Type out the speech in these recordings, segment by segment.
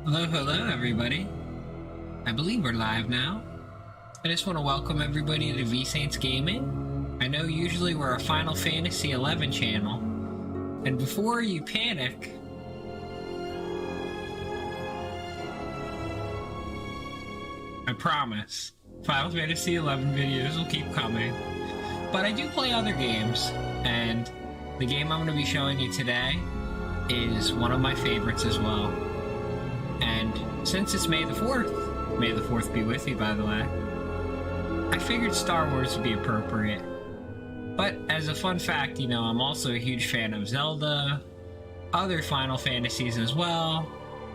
Hello, everybody. I believe we're live now. I just want to welcome everybody to V-Saints Gaming. I know usually we're a Final Fantasy XI channel, and before you panic, I promise, Final Fantasy XI videos will keep coming. But I do play other games, and the game I'm going to be showing you today is one of my favorites as well. And since it's May the 4th, May the 4th be with you, by the way, I figured Star Wars would be appropriate. But as a fun fact, you know, I'm also a huge fan of Zelda, other Final Fantasies as well,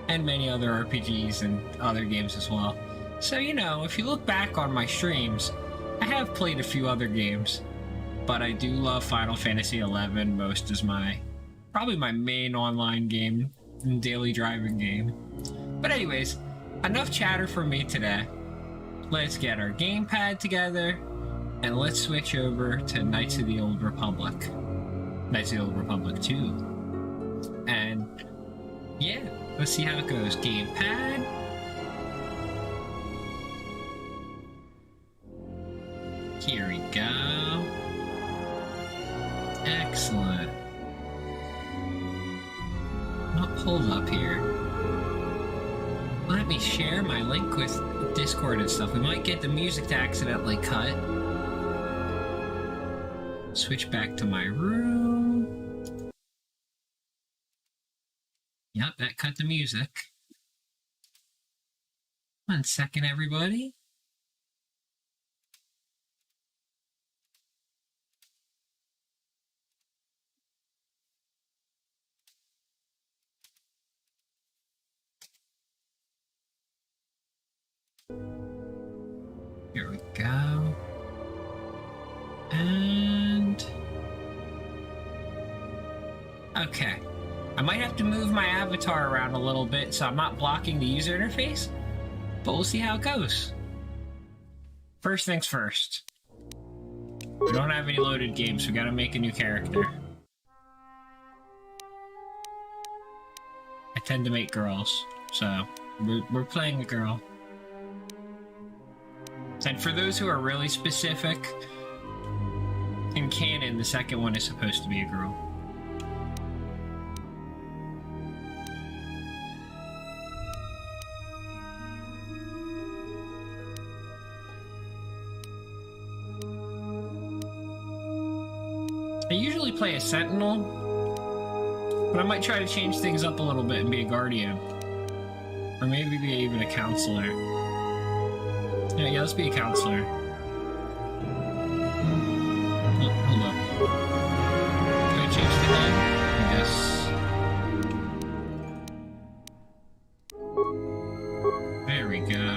and many other RPGs and other games as well. So, you know, if you look back on my streams, I have played a few other games, but I do love Final Fantasy XI most as probably my main online game and daily driving game. But anyways, enough chatter from me today. Let's get our gamepad together, and let's switch over to Knights of the Old Republic. Knights of the Old Republic 2. And yeah, let's see how it goes. Gamepad. Here we go. Excellent. Oh, hold up here. Let me share my link with Discord and stuff. We might get the music to accidentally cut. Switch back to my room. Yep, that cut the music. 1 second, everybody. Here we go. And okay. I might have to move my avatar around a little bit so I'm not blocking the user interface, but we'll see how it goes. First things first. We don't have any loaded games, so we gotta make a new character. I tend to make girls, so we're playing a girl. And for those who are really specific, in canon, the second one is supposed to be a girl. I usually play a sentinel, but I might try to change things up a little bit and be a guardian. Or maybe be even a counselor. Yeah, let's be a counselor. Oh, hold up. Can I change the head? Yes. There we go.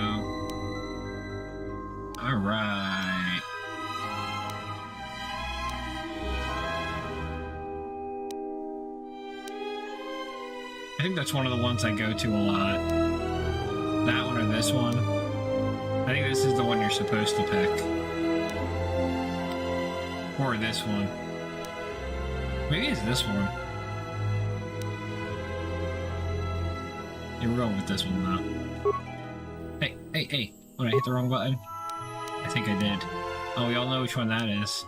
Alright. I think that's one of the ones I go to a lot. That one or this one. I think this is the one you're supposed to pick. Or this one. Maybe it's this one. Yeah, we're going with this one though. Hey. Oh, did I hit the wrong button? I think I did. Oh, we all know which one that is.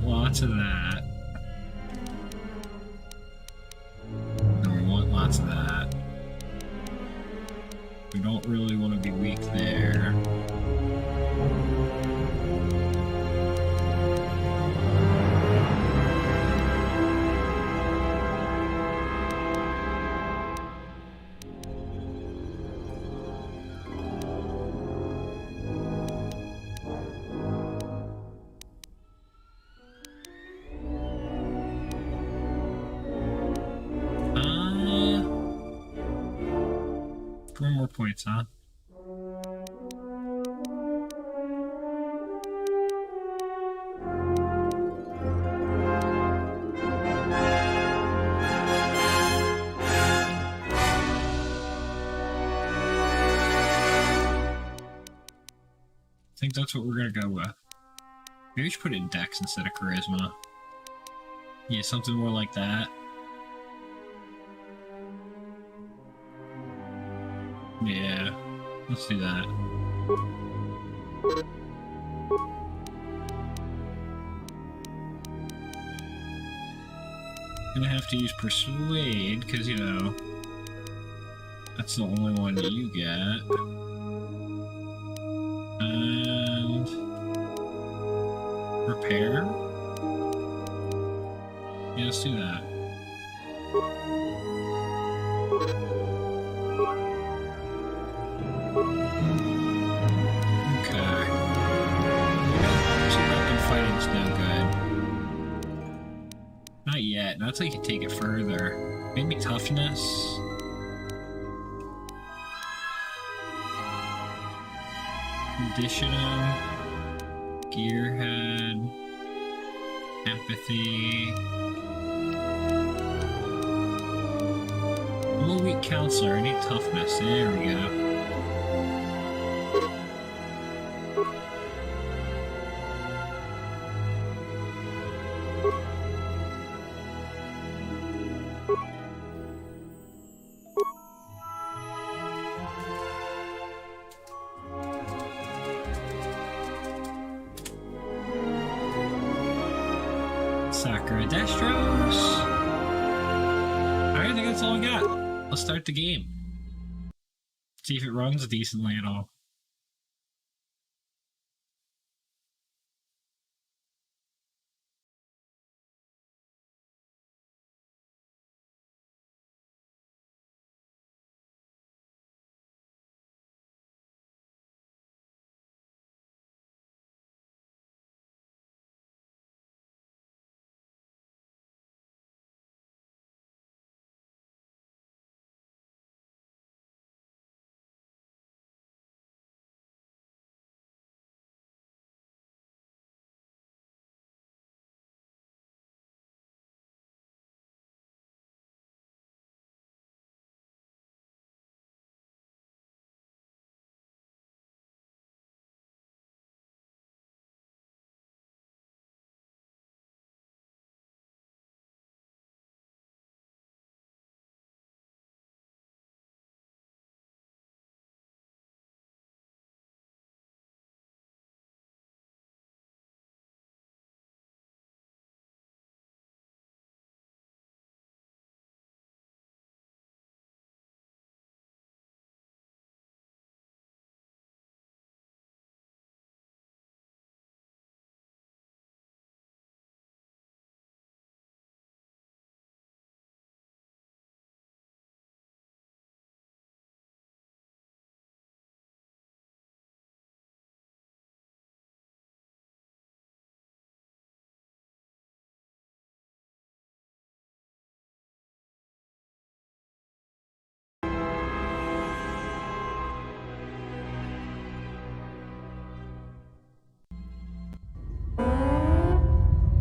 Lots of that. And we want lots of that. We don't really want to be weak there. More points, huh? think that's what we're gonna go with. Maybe we should put it in Dex instead of Charisma. Yeah, something more like that. Yeah, let's do that. Gonna have to use Persuade, because, you know, that's the only one that you get. And... Repair? Yeah, let's do that. Okay. Two-weapon fighting's no good. Not yet. Not until you can take it further. Maybe toughness? Conditioning. Gearhead. Empathy. I'm a weak counselor. I need toughness. There we go. Destros. Alright, I think that's all I got. Let's start the game. See if it runs decently at all.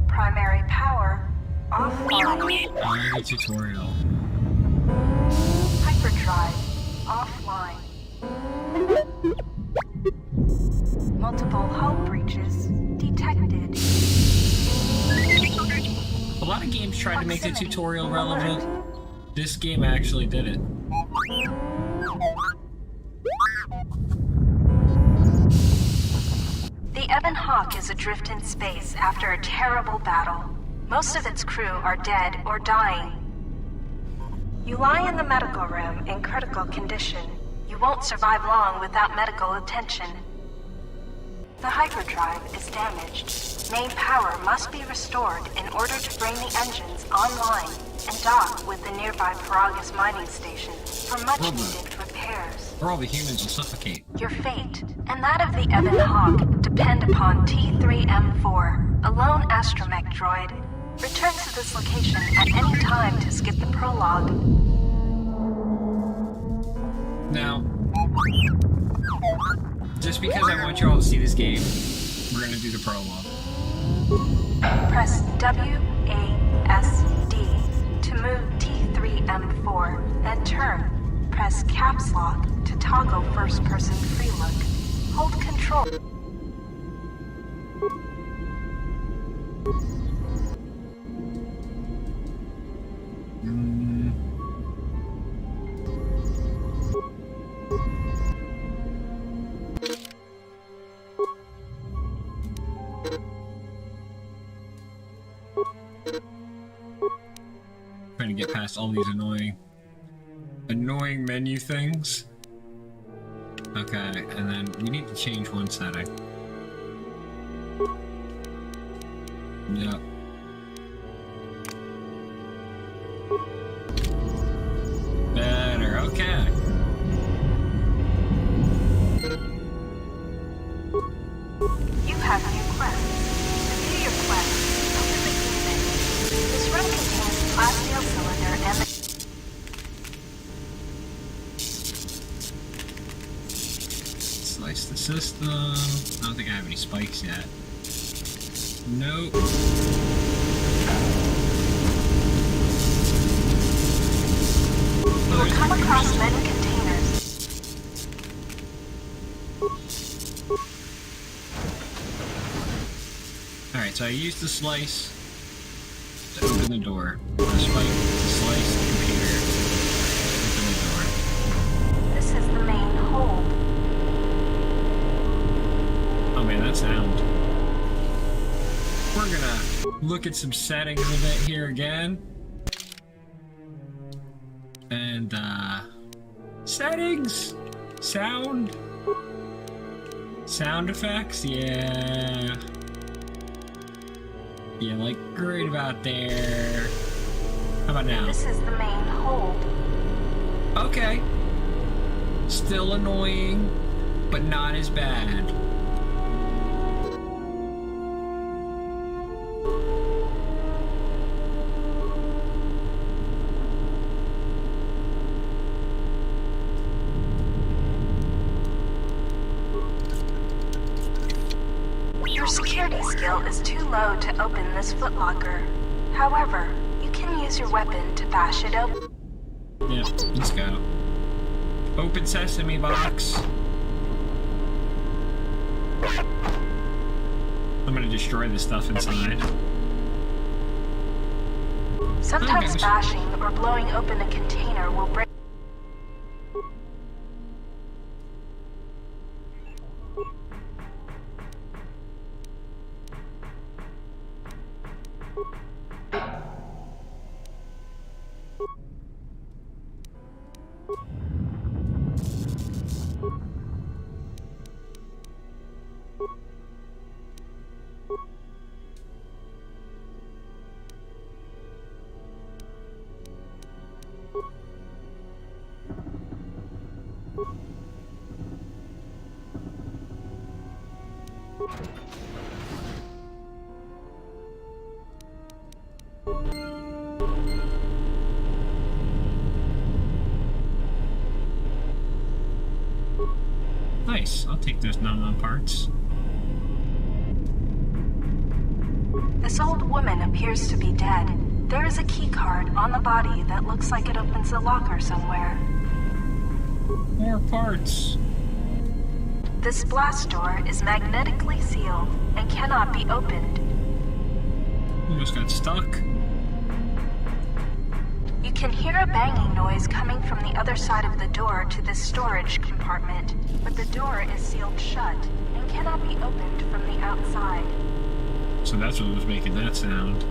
Primary power offline. Tutorial. Hyperdrive offline. Multiple hull breaches detected. A lot of games tried to make the tutorial relevant. This game actually did it. The Ebon Hawk is adrift in space after a terrible battle. Most of its crew are dead or dying. You lie in the medical room in critical condition. You won't survive long without medical attention. The hyperdrive is damaged. Main power must be restored in order to bring the engines online and dock with the nearby Paragus mining station for much-needed repairs. Or all the humans will suffocate. Your fate, and that of the Ebon Hawk, depend upon T3M4, a lone astromech droid. Return to this location at any time to skip the prologue. Now, just because I want you all to see this game, we're gonna do the prologue. Press WASD to move T3M4, then turn. Press Caps Lock to toggle first-person free look. Hold Control. Trying to get past all these annoying menu things. Okay, and then we need to change one setting. Yep. Better, okay. You have new quests. To view your quests, open the game menu. This room contains a glass steel cylinder and the... Slice the system. I don't think I have any spikes yet. Nope. You will come across many containers. Alright, so I used the slice to open the door. The spike to slice the computer. Open the door. This is the main hold. Oh man, that sound. We're gonna look at some settings a bit here again. And, settings! Sound effects, yeah. Yeah, like, right about there. How about now? This is the main hold. Okay. Still annoying, but not as bad. Your security skill is too low to open this footlocker. However, you can use your weapon to bash it open. Yeah, let's go. Open sesame box. I'm gonna destroy the stuff inside. Sometimes bashing or blowing open a container will break. Nice, I'll take those non parts. This old woman appears to be dead. There is a key card on the body that looks like it opens a locker somewhere. More parts. This blast door is magnetically sealed and cannot be opened. Almost got stuck. You can hear a banging noise coming from the other side of the door to this storage compartment, but the door is sealed shut and cannot be opened from the outside. So that's what was making that sound.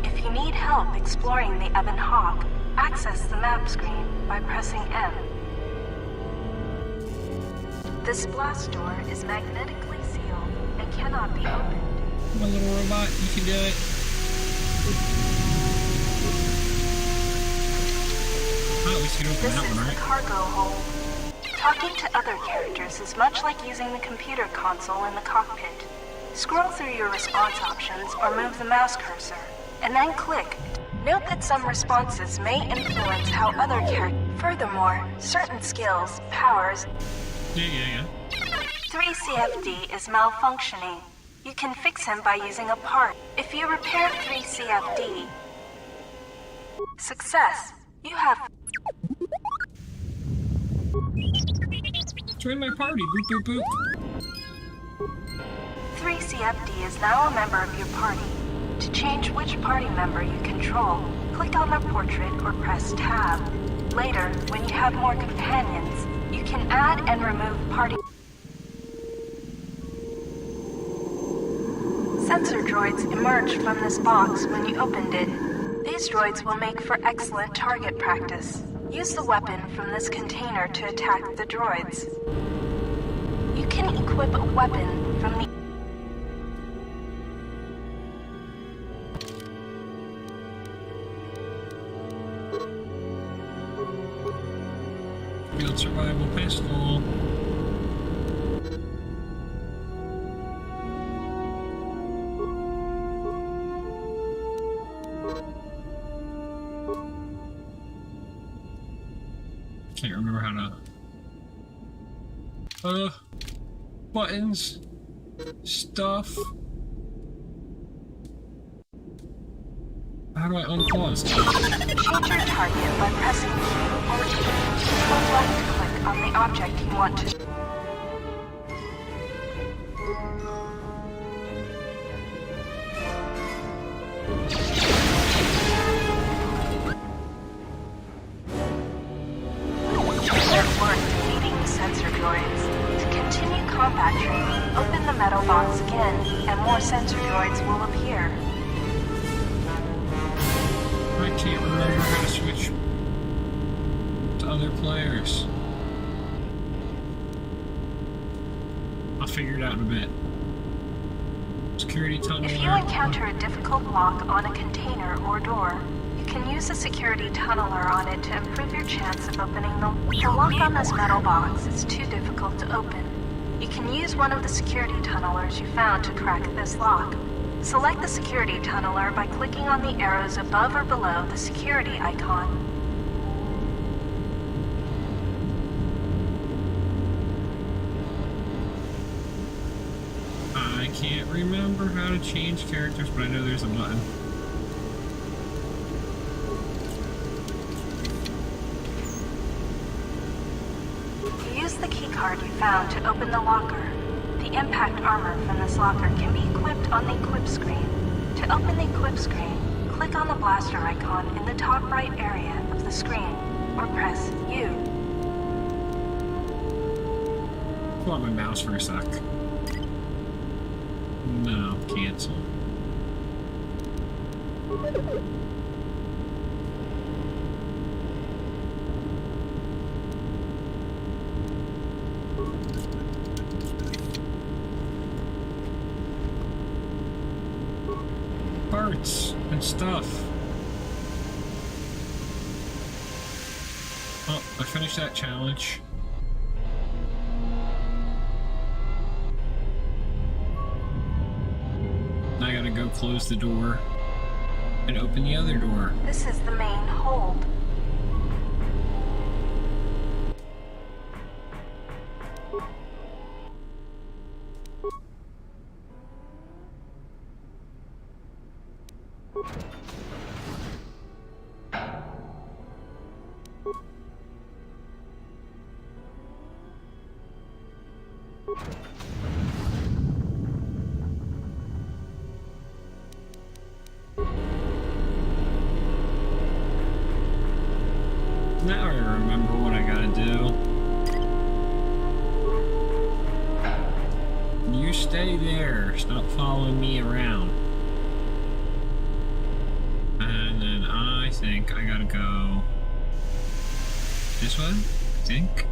If you need help exploring the Ebon Hawk, access the map screen by pressing M. This blast door is magnetically sealed and cannot be opened. My little robot, you can do it. Oh, at least you can open This that is one, the right? cargo hold. Talking to other characters is much like using the computer console in the cockpit. Scroll through your response options or move the mouse cursor, and then click. Note that some responses may influence how other characters... Furthermore, certain skills, powers... Yeah. 3CFD is malfunctioning. You can fix him by using a part. If you repair 3CFD... Success. You have... Join my party, boop boop boop. 3CFD is now a member of your party. To change which party member you control, click on their portrait or press Tab. Later, when you have more companions, you can add and remove party. Sensor droids emerged from this box when you opened it. These droids will make for excellent target practice. Use the weapon from this container to attack the droids. You can equip a weapon from the Field survival pistol. Can't remember how to... buttons. Stuff. How do I unpause? Change your target by pressing Q or T. Hold left click on the object you want to... Good work defeating the sensor droids. To continue combat training, open the metal box again, and more sensor droids will appear. I can't remember how to switch to other players. I'll figure it out in a bit. Security tunnel. If you encounter a difficult lock on a container or door, you can use a security tunneler on it to improve your chance of opening the lock on this metal box is too difficult to open. You can use one of the security tunnelers you found to crack this lock. Select the security tunneler by clicking on the arrows above or below the security icon. I can't remember how to change characters, but I know there's a button. Use the keycard you found to open the locker. The impact armor from this locker can be equipped on the equip screen. To open the equip screen, click on the blaster icon in the top right area of the screen, or press U. Pull out my mouse for a sec. No, cancel. Parts and stuff. Oh, I finished that challenge. Now I gotta go close the door and open the other door. This is the main hold. Now I remember what I gotta do. You stay there. Stop following me around. And then I think I gotta go this way, I think.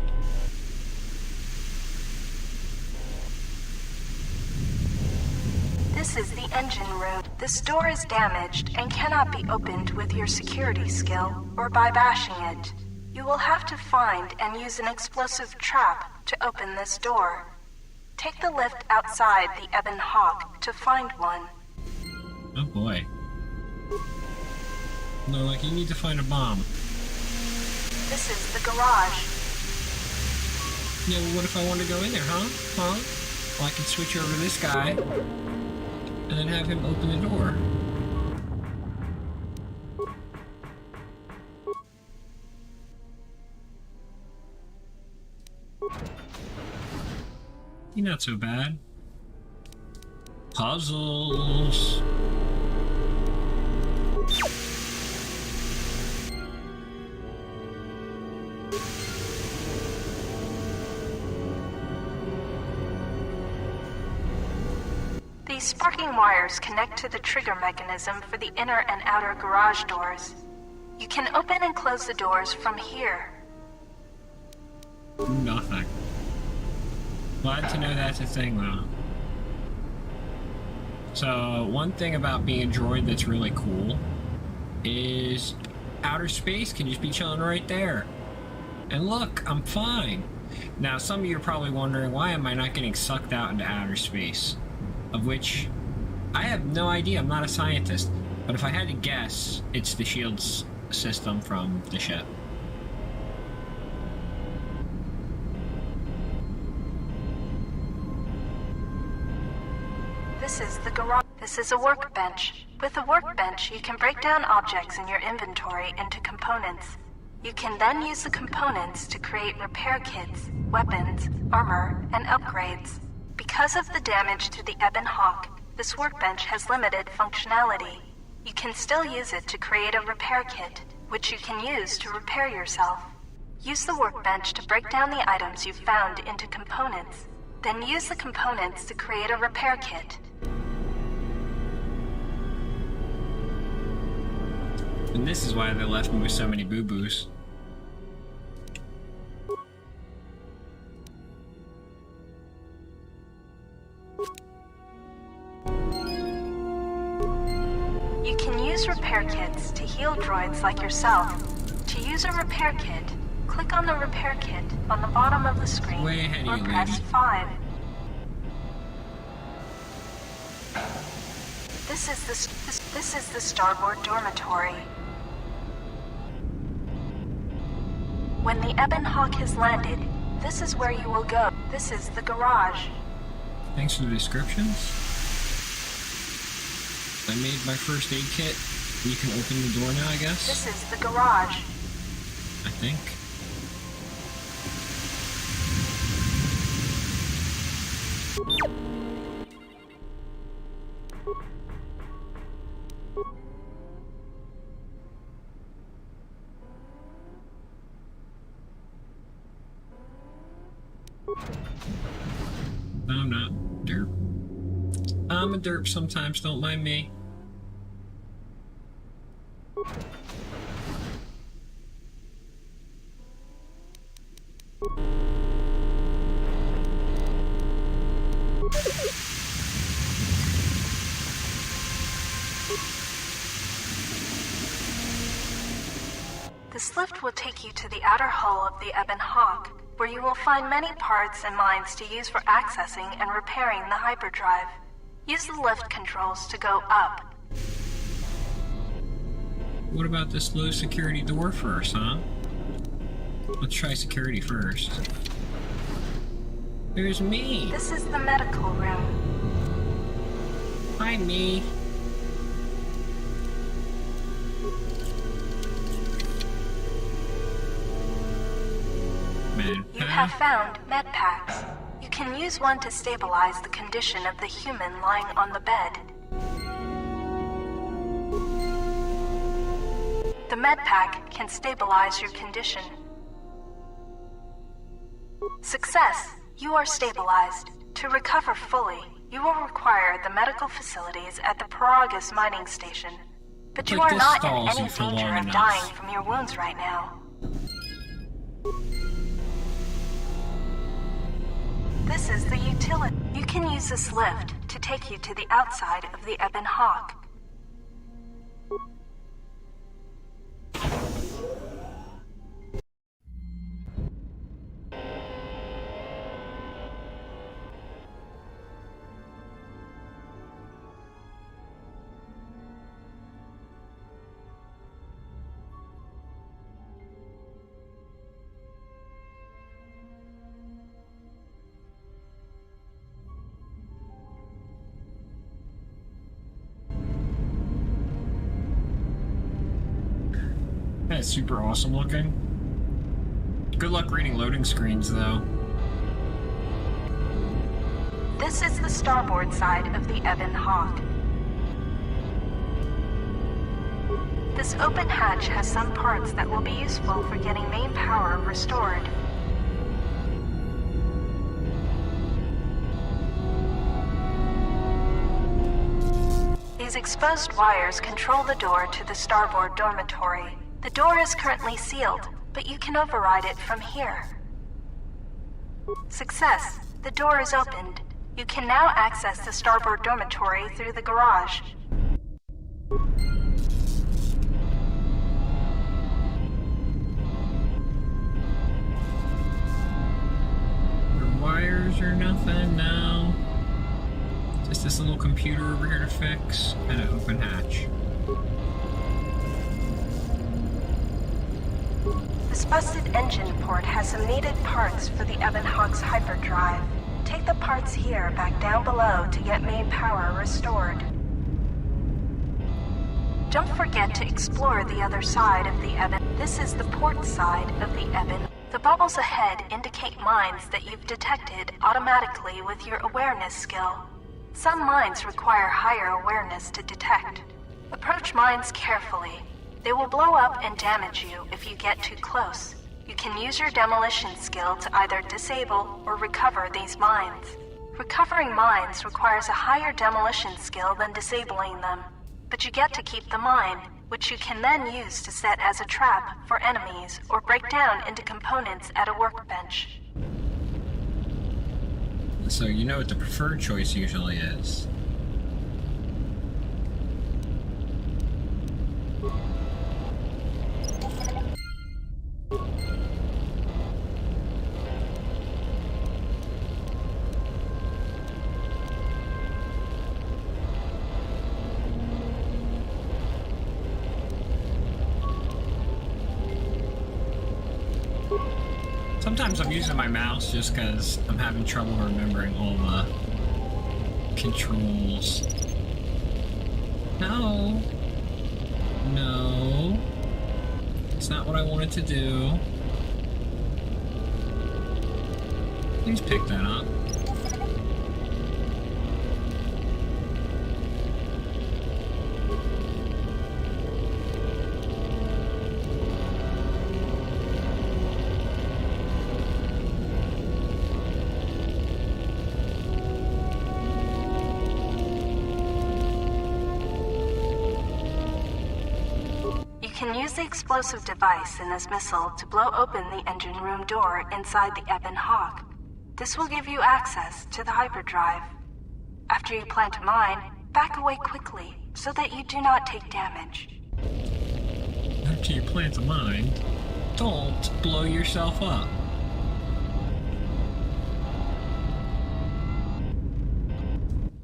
This is the engine room. This door is damaged and cannot be opened with your security skill or by bashing it. You will have to find and use an explosive trap to open this door. Take the lift outside the Ebon Hawk to find one. Oh boy. No, like you need to find a bomb. This is the garage. Yeah, well, what if I want to go in there, huh? Well, I can switch over to this guy and then have him open the door. You're not so bad. Puzzles. These sparking wires connect to the trigger mechanism for the inner and outer garage doors. You can open and close the doors from here. Nothing. Glad to know that's a thing, though. So, one thing about being a droid that's really cool is outer space can just be chilling right there. And look, I'm fine. Now, some of you are probably wondering, why am I not getting sucked out into outer space? Of which, I have no idea, I'm not a scientist. But if I had to guess, it's the shields system from the ship. This is the garage. This is a workbench. With a workbench, you can break down objects in your inventory into components. You can then use the components to create repair kits, weapons, armor, and upgrades. Because of the damage to the Ebon Hawk, this workbench has limited functionality. You can still use it to create a repair kit, which you can use to repair yourself. Use the workbench to break down the items you've found into components. Then use the components to create a repair kit. And this is why they left me with so many boo-boos. You can use repair kits to heal droids like yourself. To use a repair kit, click on the repair kit on the bottom of the screen Way ahead of or you, press lady. 5. This is the starboard dormitory. When the Ebon Hawk has landed, this is where you will go. This is the garage. Thanks for the descriptions. I made my first aid kit. You can open the door now, I guess? This is the garage. I think. No, I'm not. Derp. I'm a derp sometimes, don't mind me. This lift will take you to the outer hull of the Ebon Hawk, where you will find many parts and mines to use for accessing and repairing the hyperdrive. Use the lift controls to go up. What about this low security door first, huh? Let's try security first. There's me! This is the medical room. Hi, me! You have found med packs. You can use one to stabilize the condition of the human lying on the bed. The med pack can stabilize your condition. Success! You are stabilized. To recover fully, you will require the medical facilities at the Paragus mining station. But you Like are this not in stalls any you for danger long of enough. dying from your wounds right now. This is the utility. You can use this lift to take you to the outside of the Ebon Hawk. That's super awesome looking. Good luck reading loading screens, though. This is the starboard side of the Ebon Hawk. This open hatch has some parts that will be useful for getting main power restored. These exposed wires control the door to the starboard dormitory. The door is currently sealed, but you can override it from here. Success! The door is opened. You can now access the starboard dormitory through the garage. The wires or nothing now. Just this little computer over here to fix, and an open hatch. This busted engine port has some needed parts for the Ebon Hawk's hyperdrive. Take the parts here back down below to get main power restored. Don't forget to explore the other side of the Ebon. This is the port side of the Ebon. The bubbles ahead indicate mines that you've detected automatically with your awareness skill. Some mines require higher awareness to detect. Approach mines carefully. They will blow up and damage you if you get too close. You can use your demolition skill to either disable or recover these mines. Recovering mines requires a higher demolition skill than disabling them, but you get to keep the mine, which you can then use to set as a trap for enemies or break down into components at a workbench. So you know what the preferred choice usually is. Sometimes I'm using my mouse just because I'm having trouble remembering all the controls. No. No. It's not what I wanted to do. Please pick that up. You can use the explosive device in this missile to blow open the engine room door inside the Ebon Hawk. This will give you access to the hyperdrive. After you plant a mine, back away quickly so that you do not take damage. After you plant a mine, don't blow yourself up.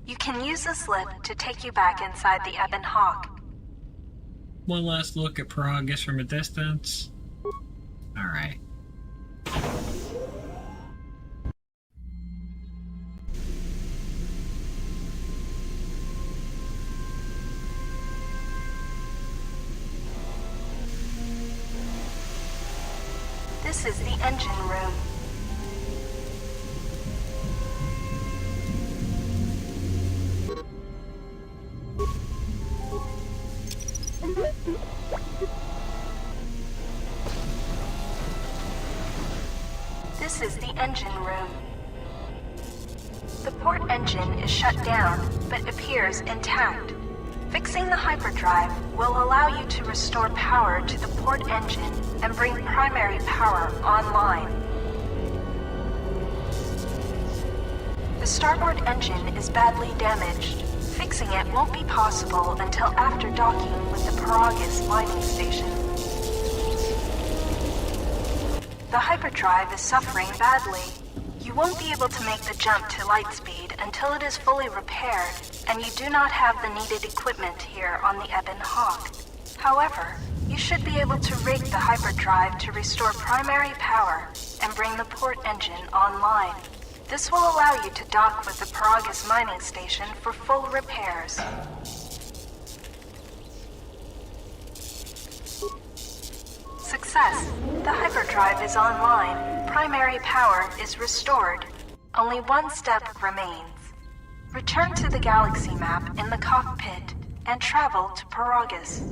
You can use this lift to take you back inside the Ebon Hawk. One last look at progress from a distance. Alright. This is the engine room. This is the engine room. The port engine is shut down, but appears intact. Fixing the hyperdrive will allow you to restore power to the port engine and bring primary power online. The starboard engine is badly damaged. Fixing it won't be possible until after docking with the Paragus mining station. The hyperdrive is suffering badly. You won't be able to make the jump to light speed until it is fully repaired, and you do not have the needed equipment here on the Ebon Hawk. However, you should be able to rig the hyperdrive to restore primary power and bring the port engine online. This will allow you to dock with the Paragus mining station for full repairs. Success! The hyperdrive is online. Primary power is restored. Only one step remains. Return to the galaxy map in the cockpit and travel to Paragus.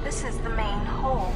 This is the main hold.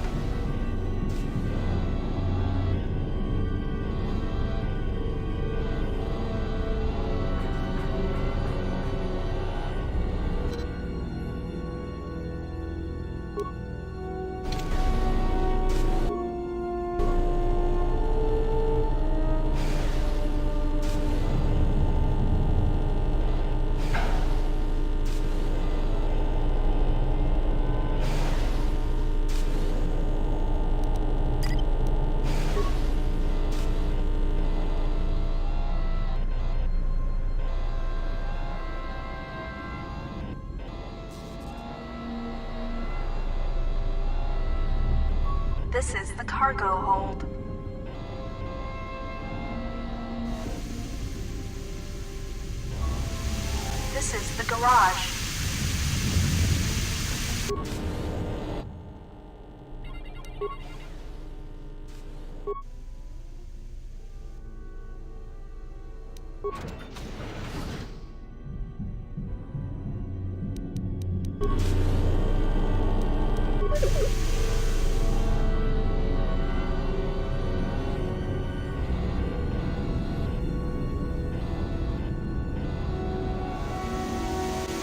This is the cargo hold. This is the garage.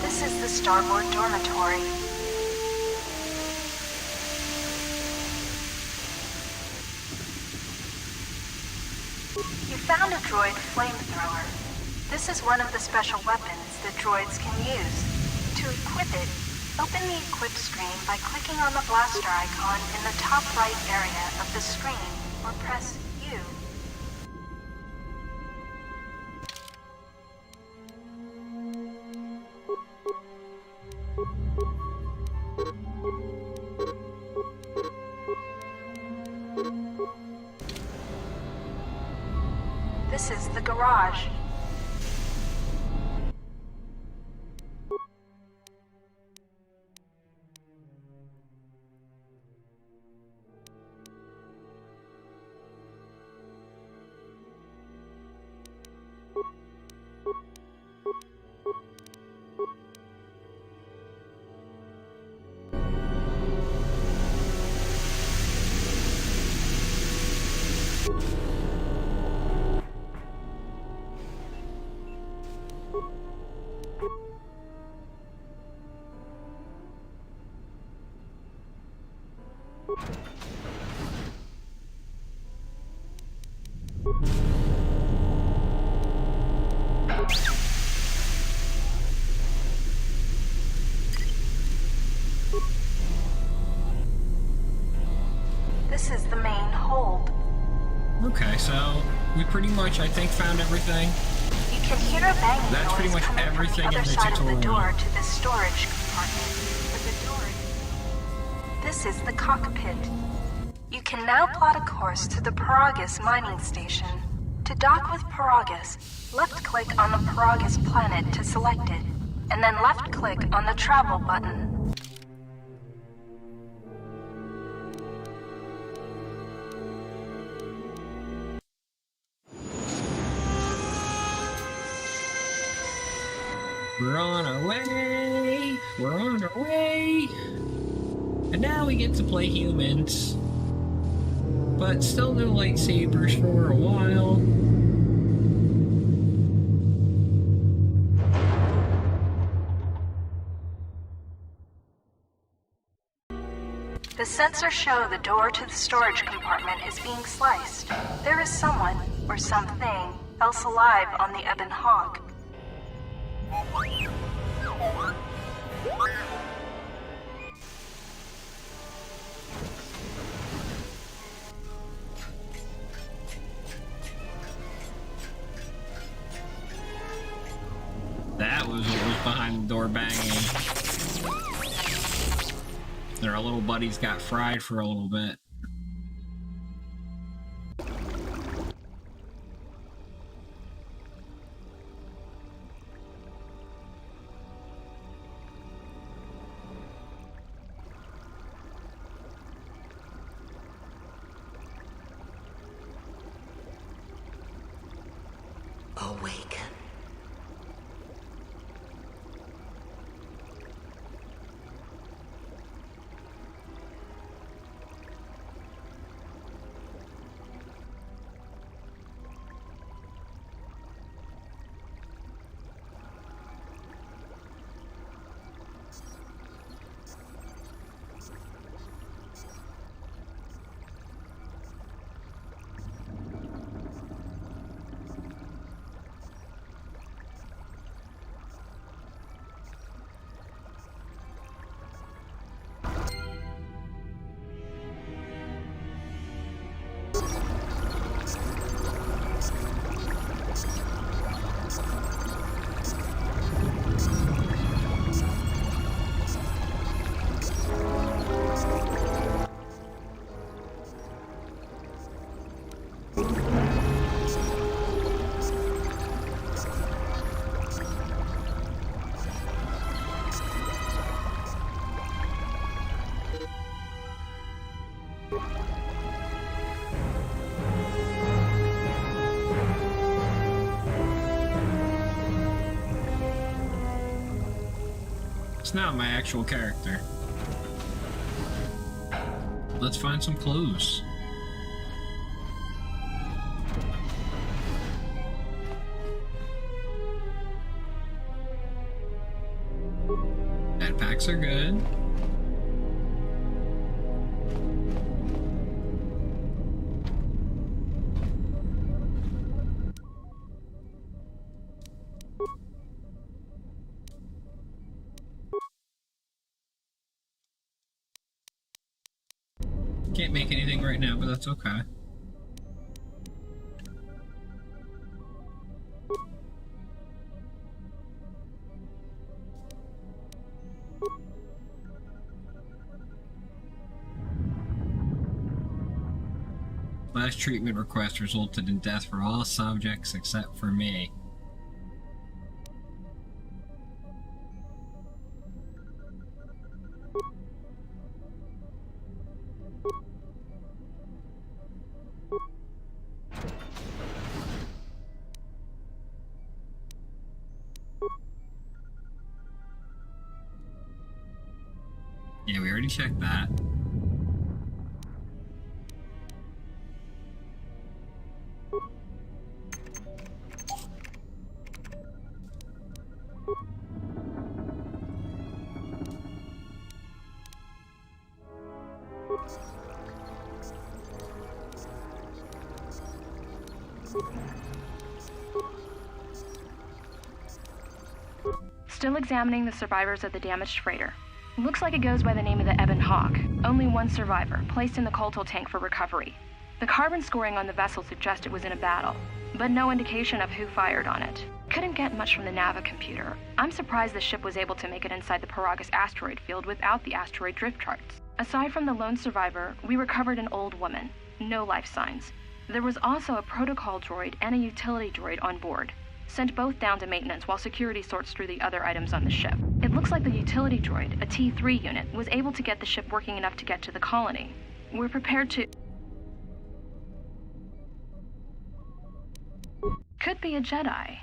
This is the starboard dormitory. You found a droid flamethrower. This is one of the special weapons that droids can use. To equip it, open the equip screen by clicking on the blaster icon in the top right area of the screen, or press U. This is the garage. This is the main hold. Okay, so we pretty much, I think, found everything. You can hear a banging That's pretty noise much coming everything from the in other the side of the tutorial. door to this storage compartment. But the door... This is the cockpit. You can now plot a course to the Paragus mining station. To dock with Paragus, left-click on the Paragus planet to select it, and then left-click on the travel button. We're on our way! We're on our way! And now we get to play humans. But still no lightsabers for a while. The sensors show the door to the storage compartment is being sliced. There is someone, or something, else alive on the Ebon Hawk. That was what was behind the door banging. And our little buddies got fried for a little bit. awaken. It's not my actual character. Let's find some clues. Backpacks are good. Can't make anything right now, but that's okay. Last treatment request resulted in death for all subjects except for me. Yeah, we already checked that. Still examining the survivors of the damaged freighter. Looks like it goes by the name of the Ebon Hawk. Only one survivor, placed in the KotoR tank for recovery. The carbon scoring on the vessel suggests it was in a battle, but no indication of who fired on it. Couldn't get much from the Nava computer. I'm surprised the ship was able to make it inside the Paragus asteroid field without the asteroid drift charts. Aside from the lone survivor, we recovered an old woman. No life signs. There was also a protocol droid and a utility droid on board. Sent both down to maintenance while security sorts through the other items on the ship. It looks like the utility droid, a T3 unit, was able to get the ship working enough to get to the colony. We're prepared to... Could be a Jedi,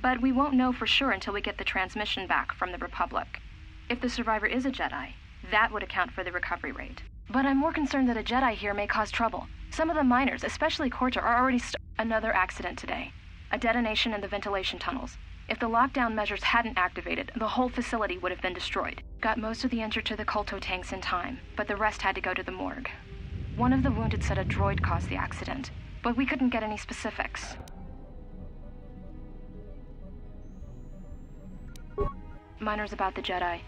but we won't know for sure until we get the transmission back from the Republic. If the survivor is a Jedi, that would account for the recovery rate. But I'm more concerned that a Jedi here may cause trouble. Some of the miners, especially KotoR, are already Another accident today. A detonation in the ventilation tunnels. If the lockdown measures hadn't activated, the whole facility would have been destroyed. Got most of the injured to the KotoR tanks in time, but the rest had to go to the morgue. One of the wounded said a droid caused the accident, but we couldn't get any specifics. Miners about the Jedi.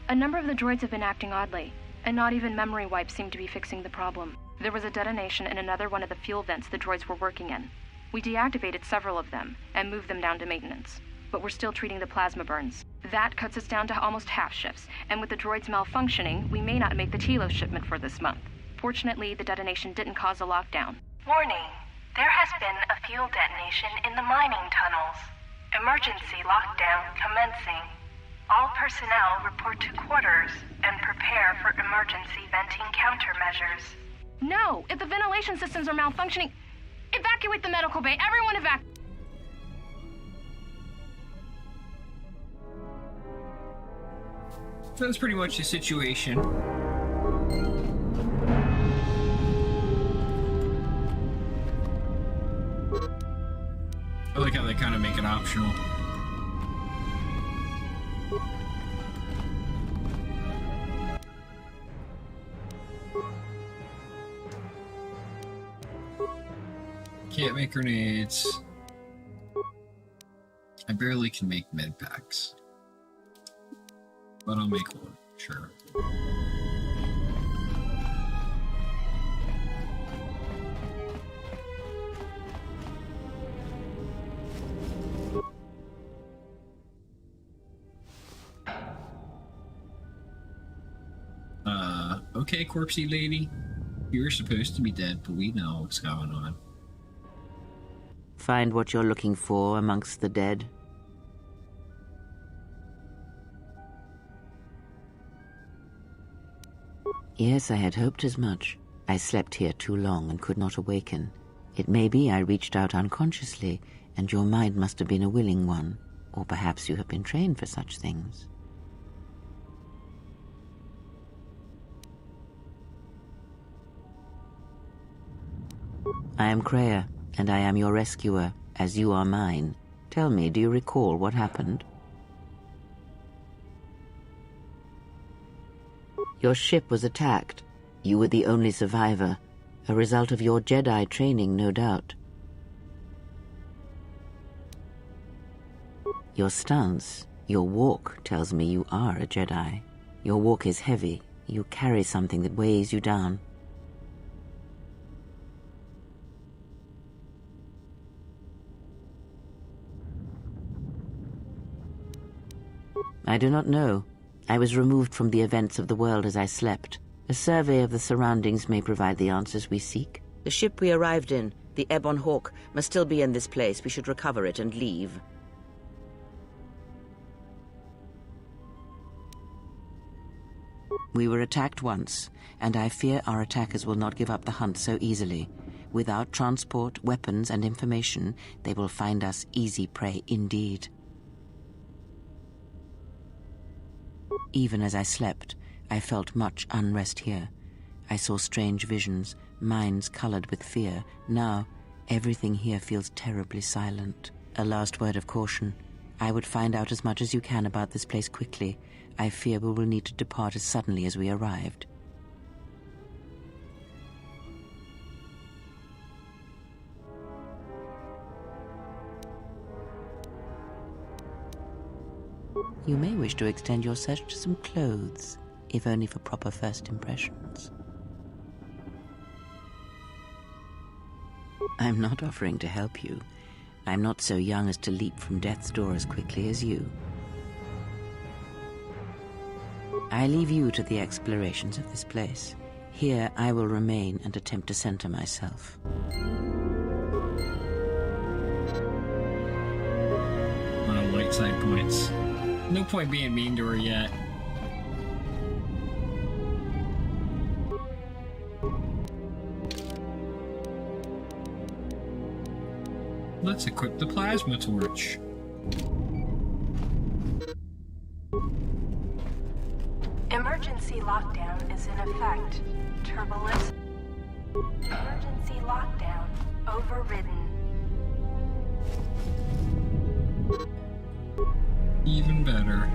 A number of the droids have been acting oddly, and not even memory wipes seem to be fixing the problem. There was a detonation in another one of the fuel vents the droids were working in. We deactivated several of them and moved them down to maintenance, but we're still treating the plasma burns. That cuts us down to almost half shifts, and with the droids malfunctioning, we may not make the Telos shipment for this month. Fortunately, the detonation didn't cause a lockdown. Warning. There has been a fuel detonation in the mining tunnels. Emergency lockdown commencing. All personnel report to quarters and prepare for emergency venting countermeasures. No! If the ventilation systems are malfunctioning, evacuate the medical bay! Everyone that's pretty much the situation. I like how they kind of make it optional. Can't make grenades. I barely can make med packs. But I'll make one, sure. Okay, corpsey lady. You were supposed to be dead, but we know what's going on. Find what you're looking for amongst the dead? Yes, I had hoped as much. I slept here too long and could not awaken. It may be I reached out unconsciously, and your mind must have been a willing one. Or perhaps you have been trained for such things. I am Kreia, and I am your rescuer, as you are mine. Tell me, do you recall what happened? Your ship was attacked. You were the only survivor, a result of your Jedi training, no doubt. Your stance, your walk tells me you are a Jedi. Your walk is heavy. You carry something that weighs you down. I do not know. I was removed from the events of the world as I slept. A survey of the surroundings may provide the answers we seek. The ship we arrived in, the Ebon Hawk, must still be in this place. We should recover it and leave. We were attacked once, and I fear our attackers will not give up the hunt so easily. Without transport, weapons, and information, they will find us easy prey indeed. Even as I slept, I felt much unrest here. I saw strange visions, minds colored with fear. Now, everything here feels terribly silent. A last word of caution. I would find out as much as you can about this place quickly. I fear we will need to depart as suddenly as we arrived. You may wish to extend your search to some clothes, if only for proper first impressions. I'm not offering to help you. I'm not so young as to leap from death's door as quickly as you. I leave you to the explorations of this place. Here I will remain and attempt to center myself. Wow, light side points. No point being mean to her yet. Let's equip the plasma torch. Emergency lockdown is in effect. Turbulence. Emergency lockdown overridden. Even better.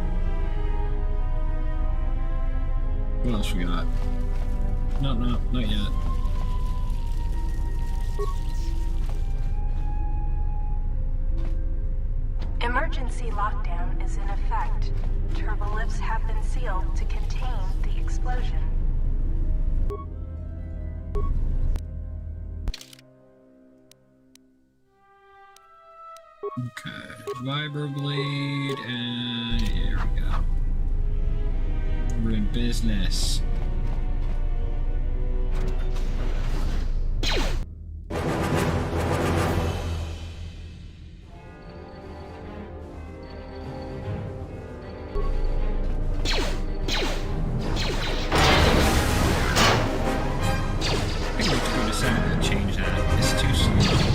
What else we got? No, not yet. Emergency lockdown is in effect. Turbolifts have been sealed to contain the explosion. Okay, vibroblade, and here we go. We're in business. Change that. It's too slow.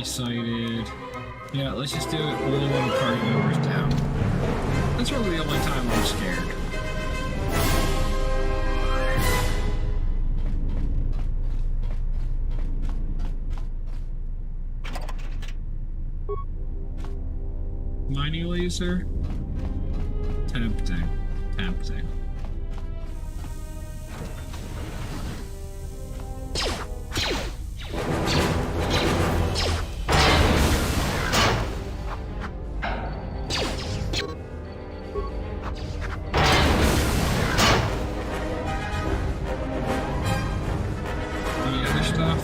enemy sighted. Yeah, let's just do it only when the party member's down. That's really the only time I'm scared. Mining laser? Tempting. Tempting. Any other stuff?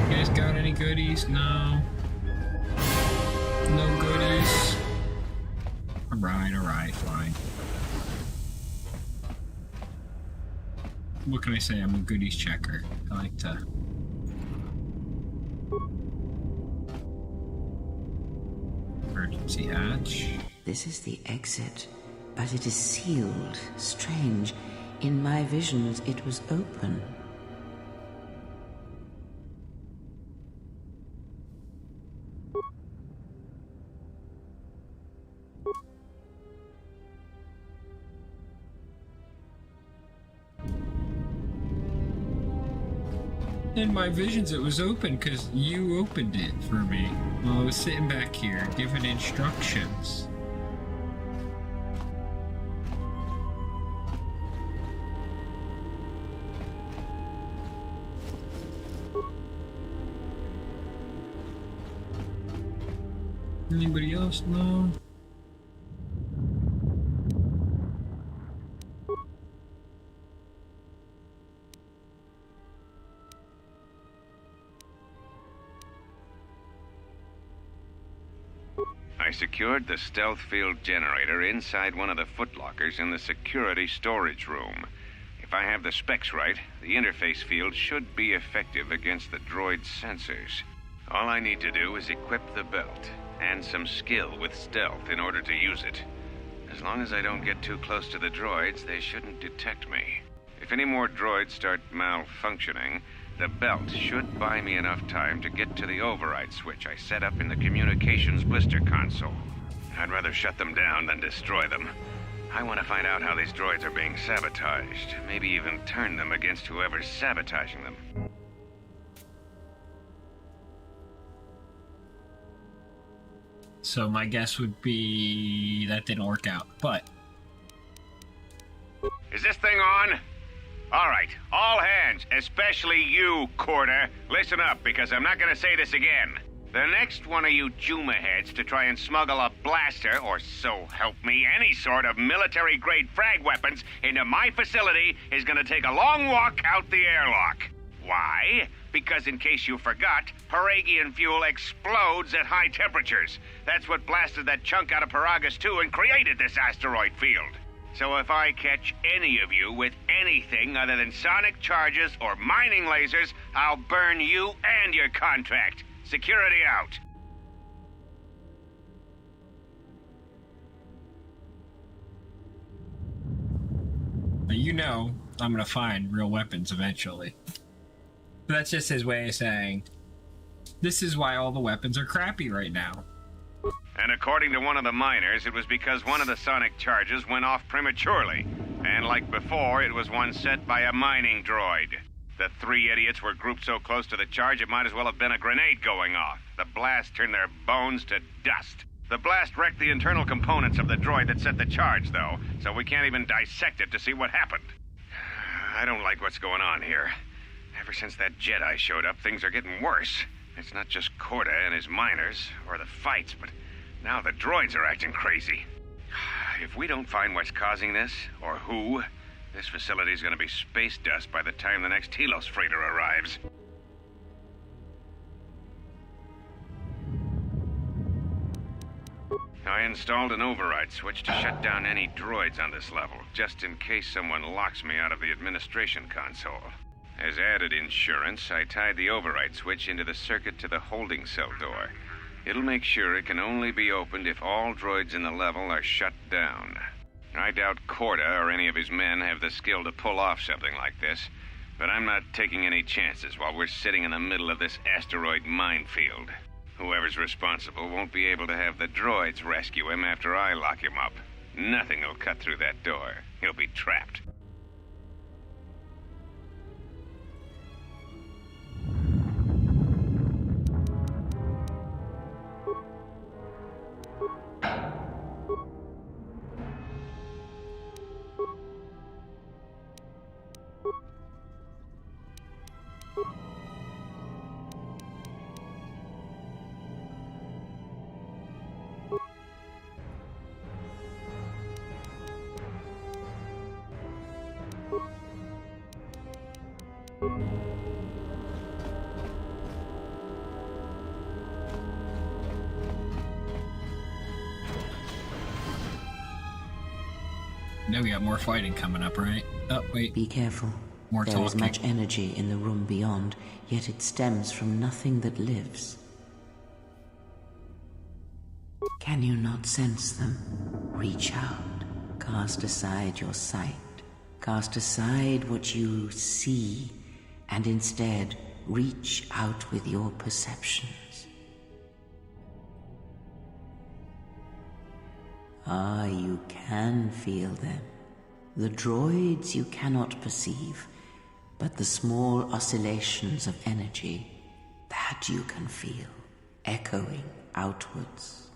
You guys got any goodies? No. No goodies. Alright, fine. What can I say? I'm a goodies checker. I like to... Emergency hatch. This is the exit, but it is sealed. Strange. In my visions, it was open. In my visions, it was open because you opened it for me while I was sitting back here giving instructions. Anybody else know? I secured the stealth field generator inside one of the footlockers in the security storage room. If I have the specs right, the interface field should be effective against the droid's sensors. All I need to do is equip the belt and some skill with stealth in order to use it. As long as I don't get too close to the droids, they shouldn't detect me. If any more droids start malfunctioning, the belt should buy me enough time to get to the override switch I set up in the communications blister console. I'd rather shut them down than destroy them. I want to find out how these droids are being sabotaged, maybe even turn them against whoever's sabotaging them. So my guess would be that didn't work out, but... Is this thing on? All right, all hands, especially you, KotoR, listen up, because I'm not gonna say this again. The next one of you Juma heads to try and smuggle a blaster, or so help me, any sort of military-grade frag weapons into my facility is gonna take a long walk out the airlock. Why? Because in case you forgot, Paragian fuel explodes at high temperatures. That's what blasted that chunk out of Paragus 2 and created this asteroid field. So if I catch any of you with anything other than sonic charges or mining lasers, I'll burn you and your contract. Security out. Now, you know I'm gonna find real weapons eventually. That's just his way of saying, this is why all the weapons are crappy right now. And according to one of the miners, it was because one of the sonic charges went off prematurely. And like before, it was one set by a mining droid. The three idiots were grouped so close to the charge, it might as well have been a grenade going off. The blast turned their bones to dust. The blast wrecked the internal components of the droid that set the charge, though, so we can't even dissect it to see what happened. I don't like what's going on here. Ever since that Jedi showed up, things are getting worse. It's not just KotoR and his miners, or the fights, but now the droids are acting crazy. If we don't find what's causing this, or who, this facility's gonna be space dust by the time the next Telos freighter arrives. I installed an override switch to shut down any droids on this level, just in case someone locks me out of the administration console. As added insurance, I tied the override switch into the circuit to the holding cell door. It'll make sure it can only be opened if all droids in the level are shut down. I doubt KotoR or any of his men have the skill to pull off something like this, But I'm not taking any chances while we're sitting in the middle of this asteroid minefield. Whoever's responsible won't be able to have the droids rescue him after I lock him up. Nothing will cut through that door. He'll be trapped. Now we got more fighting coming up, right? Oh, wait. Be careful. More There is talking. much energy in the room beyond, yet it stems from nothing that lives. Can you not sense them? Reach out. Cast aside your sight. Cast aside what you see, and instead reach out with your perceptions. Ah, you can feel them. The droids you cannot perceive, but the small oscillations of energy, that you can feel, echoing outwards.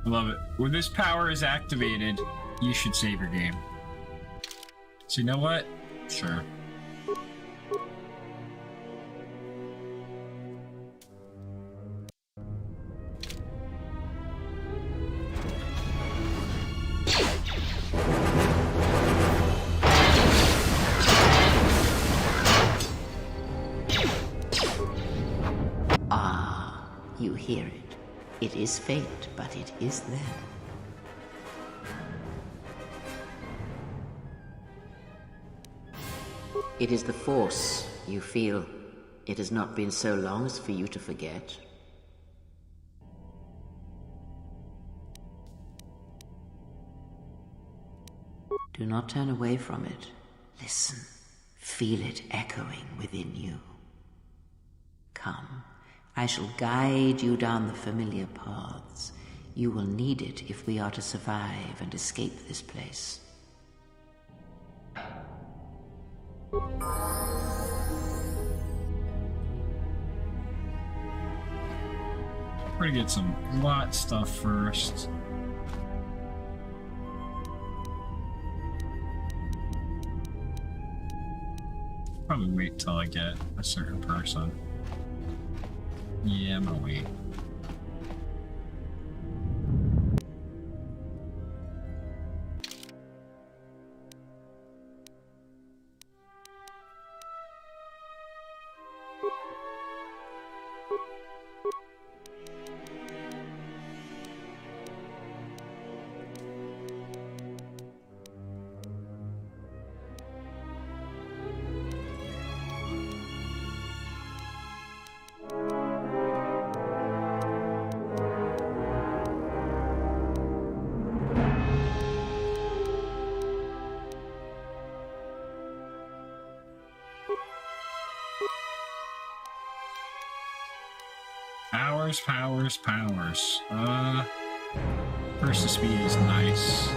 I love it. When this power is activated, you should save your game. So you know what? Sure. Ah, you hear it. It is faint, but it is there. It is the Force, you feel. It has not been so long as for you to forget. Do not turn away from it. Listen. Feel it echoing within you. Come. I shall guide you down the familiar paths. You will need it if we are to survive and escape this place. We're gonna get some lot stuff first. Probably wait till I get a certain person. Yeah, I'm gonna wait. Powers. Burst of speed is nice.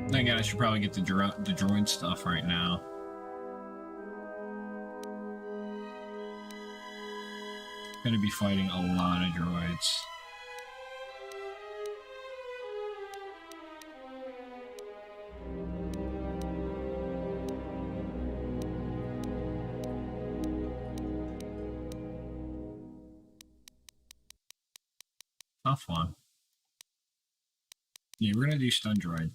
Again, I should probably get the droid stuff right now. Gonna be fighting a lot of droids. Tough one. Yeah, we're gonna do stun droid.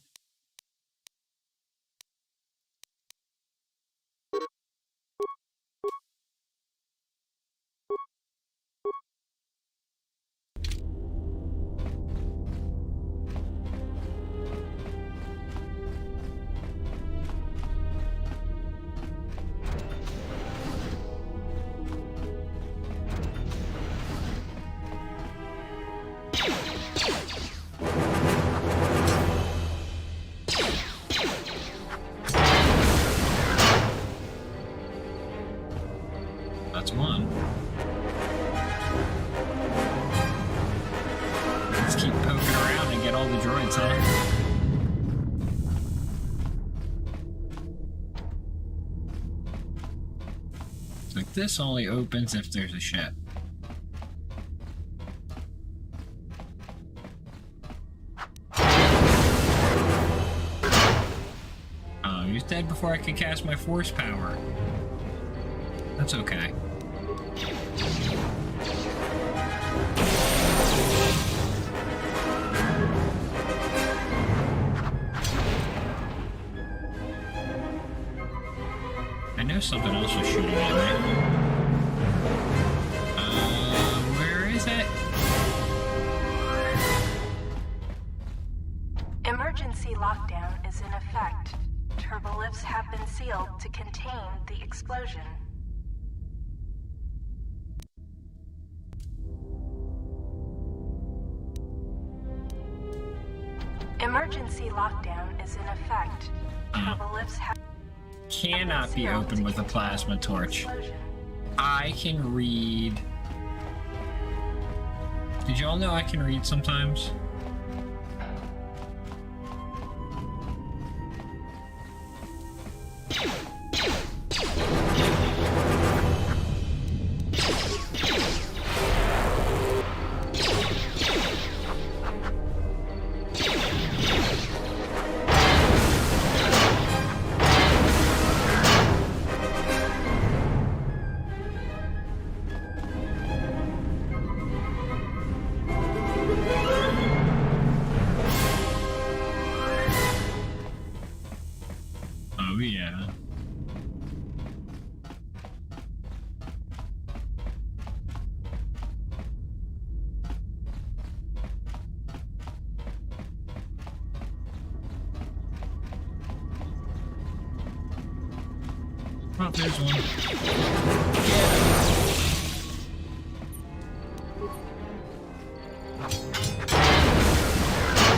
Like, this only opens if there's a ship. Oh, he was dead before I could cast my force power. That's okay. I know something else was shooting at me. Where is it? Emergency lockdown is in effect. Turbolifts have been sealed to contain the explosion. Emergency lockdown is in effect. Turbolifts have Cannot be opened with a plasma torch. I can read. Did y'all know I can read sometimes? Oh, yeah. Oh, there's one.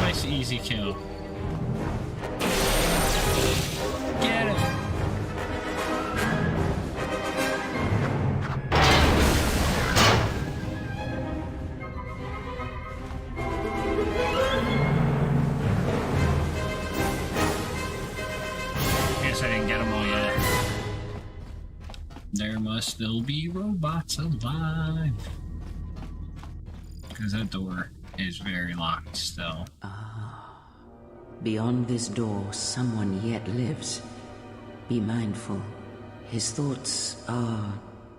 Nice easy kill. Get him! Guess I didn't get them all yet. There must still be robots alive. Because that door is very locked still. Beyond this door, someone yet lives. Be mindful. His thoughts are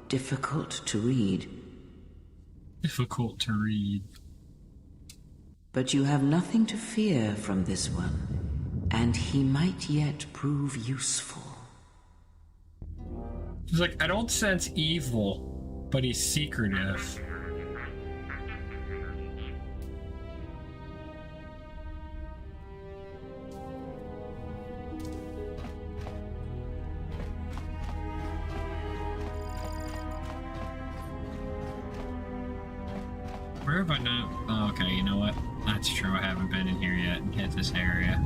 difficult to read. Difficult to read. But you have nothing to fear from this one, and he might yet prove useful. He's like, I don't sense evil, but he's secretive. Where have I not? Oh, okay, you know what? That's true, I haven't been in here yet and hit this area.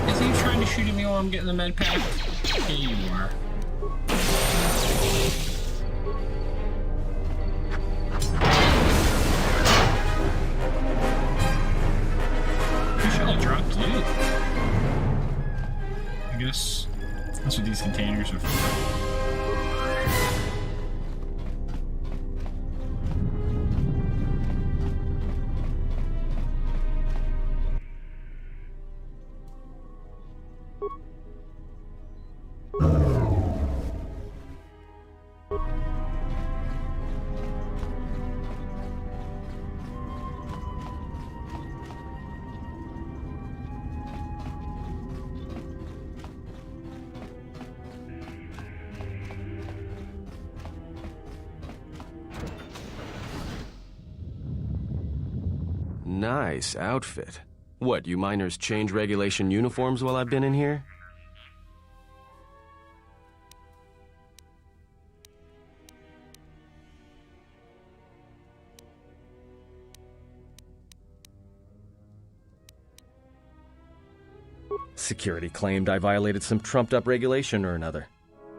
Is he trying to shoot at me while I'm getting the med pack? Yeah, you are. I should have dropped loot. I guess that's what these containers are for. Nice outfit. What, you miners change regulation uniforms while I've been in here? Security claimed I violated some trumped-up regulation or another.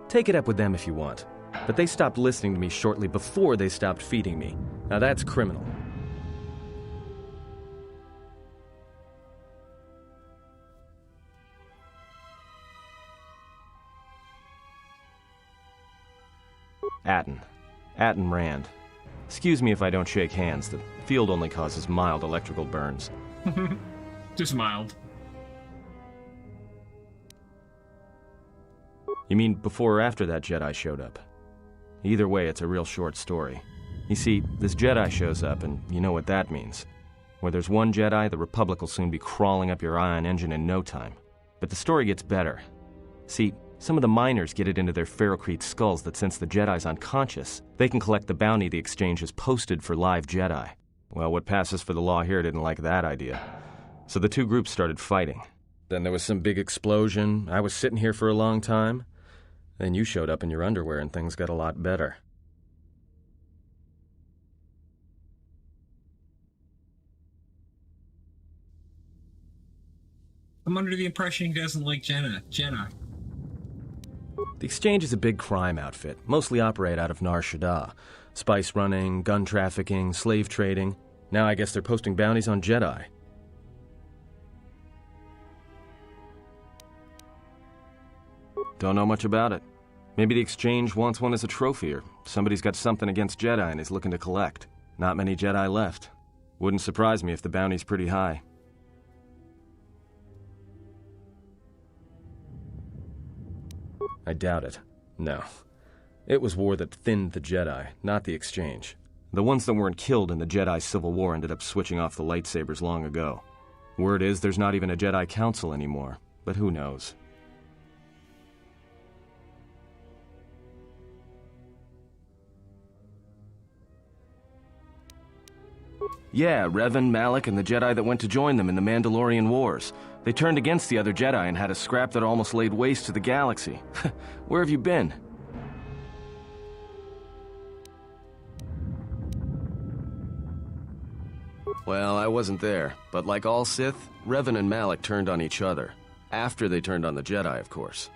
Take it up with them if you want. But they stopped listening to me shortly before they stopped feeding me. Now that's criminal. Atten. Atten Rand. Excuse me if I don't shake hands. The field only causes mild electrical burns. Just mild. You mean before or after that Jedi showed up? Either way, it's a real short story. You see, this Jedi shows up, and you know what that means. Where there's one Jedi, the Republic will soon be crawling up your ion engine in no time. But the story gets better. See, some of the miners get it into their ferrocrete skulls that since the Jedi's unconscious, they can collect the bounty the exchange has posted for live Jedi. Well, what passes for the law here didn't like that idea. So the two groups started fighting. Then there was some big explosion. I was sitting here for a long time. Then you showed up in your underwear and things got a lot better. I'm under the impression he doesn't like Jedi. The Exchange is a big crime outfit, mostly operate out of Nar Shaddaa. Spice running, gun trafficking, slave trading. Now I guess they're posting bounties on Jedi. Don't know much about it. Maybe the Exchange wants one as a trophy, or somebody's got something against Jedi and is looking to collect. Not many Jedi left. Wouldn't surprise me if the bounty's pretty high. I doubt it. No. It was war that thinned the Jedi, not the Exchange. The ones that weren't killed in the Jedi Civil War ended up switching off the lightsabers long ago. Word is there's not even a Jedi Council anymore, but who knows? Yeah, Revan, Malak, and the Jedi that went to join them in the Mandalorian Wars. They turned against the other Jedi and had a scrap that almost laid waste to the galaxy. Where have you been? Well, I wasn't there, but like all Sith, Revan and Malak turned on each other. After they turned on the Jedi, of course.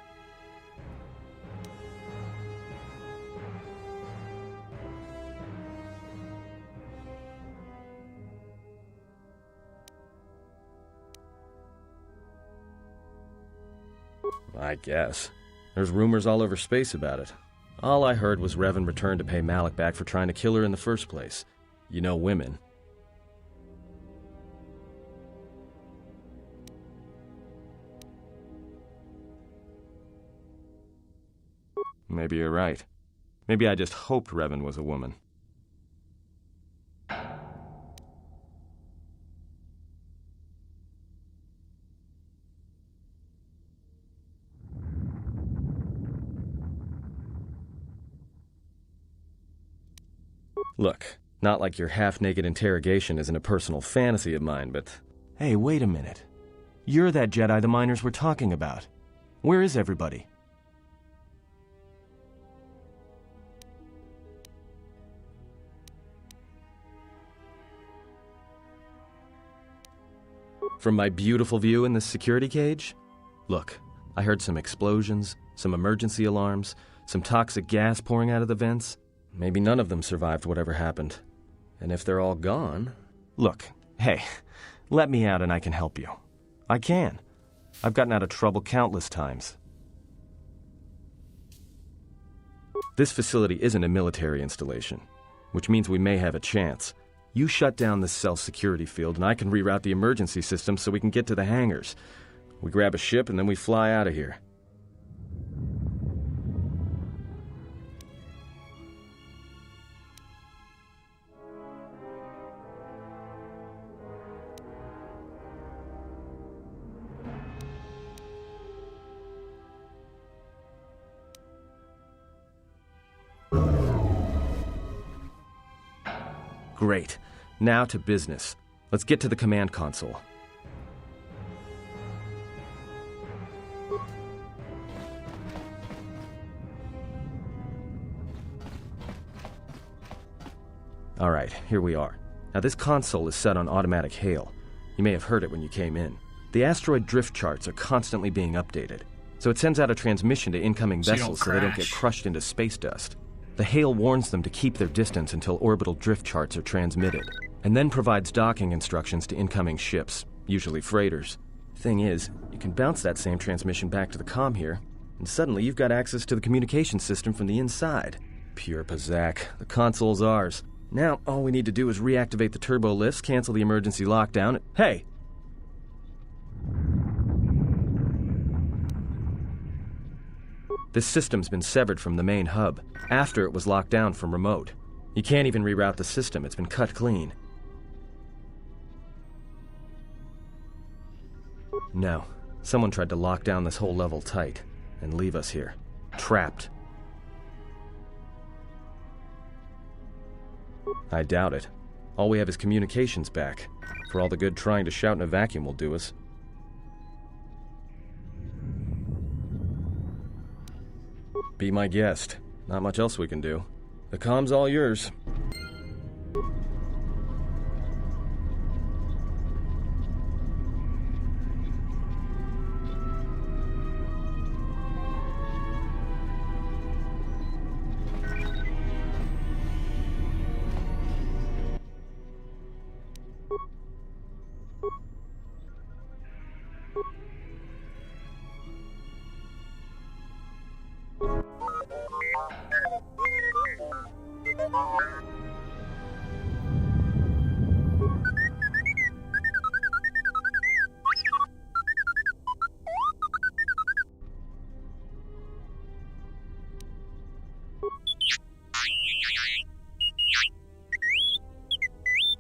I guess. There's rumors all over space about it. All I heard was Revan returned to pay Malak back for trying to kill her in the first place. You know women. Maybe you're right. Maybe I just hoped Revan was a woman. Look, not like your half-naked interrogation isn't a personal fantasy of mine, but... Hey, wait a minute. You're that Jedi the miners were talking about. Where is everybody? From my beautiful view in this security cage? Look, I heard some explosions, some emergency alarms, some toxic gas pouring out of the vents. Maybe none of them survived whatever happened. And if they're all gone... Look, hey, let me out and I can help you. I can. I've gotten out of trouble countless times. This facility isn't a military installation, which means we may have a chance. You shut down this cell security field and I can reroute the emergency system so we can get to the hangars. We grab a ship and then we fly out of here. Great. Now to business. Let's get to the command console. Alright, here we are. Now this console is set on automatic hail. You may have heard it when you came in. The asteroid drift charts are constantly being updated, so it sends out a transmission to incoming vessels so they don't get crushed into space dust. The hail warns them to keep their distance until orbital drift charts are transmitted, and then provides docking instructions to incoming ships, usually freighters. Thing is, you can bounce that same transmission back to the comm here, and suddenly you've got access to the communication system from the inside. Pure Pazak. The console's ours. Now, all we need to do is reactivate the turbo lifts, cancel the emergency lockdown. Hey! This system's been severed from the main hub, after it was locked down from remote. You can't even reroute the system, it's been cut clean. No. Someone tried to lock down this whole level tight, and leave us here. Trapped. I doubt it. All we have is communications back. For all the good trying to shout in a vacuum will do us. Be my guest. Not much else we can do. The comm's all yours.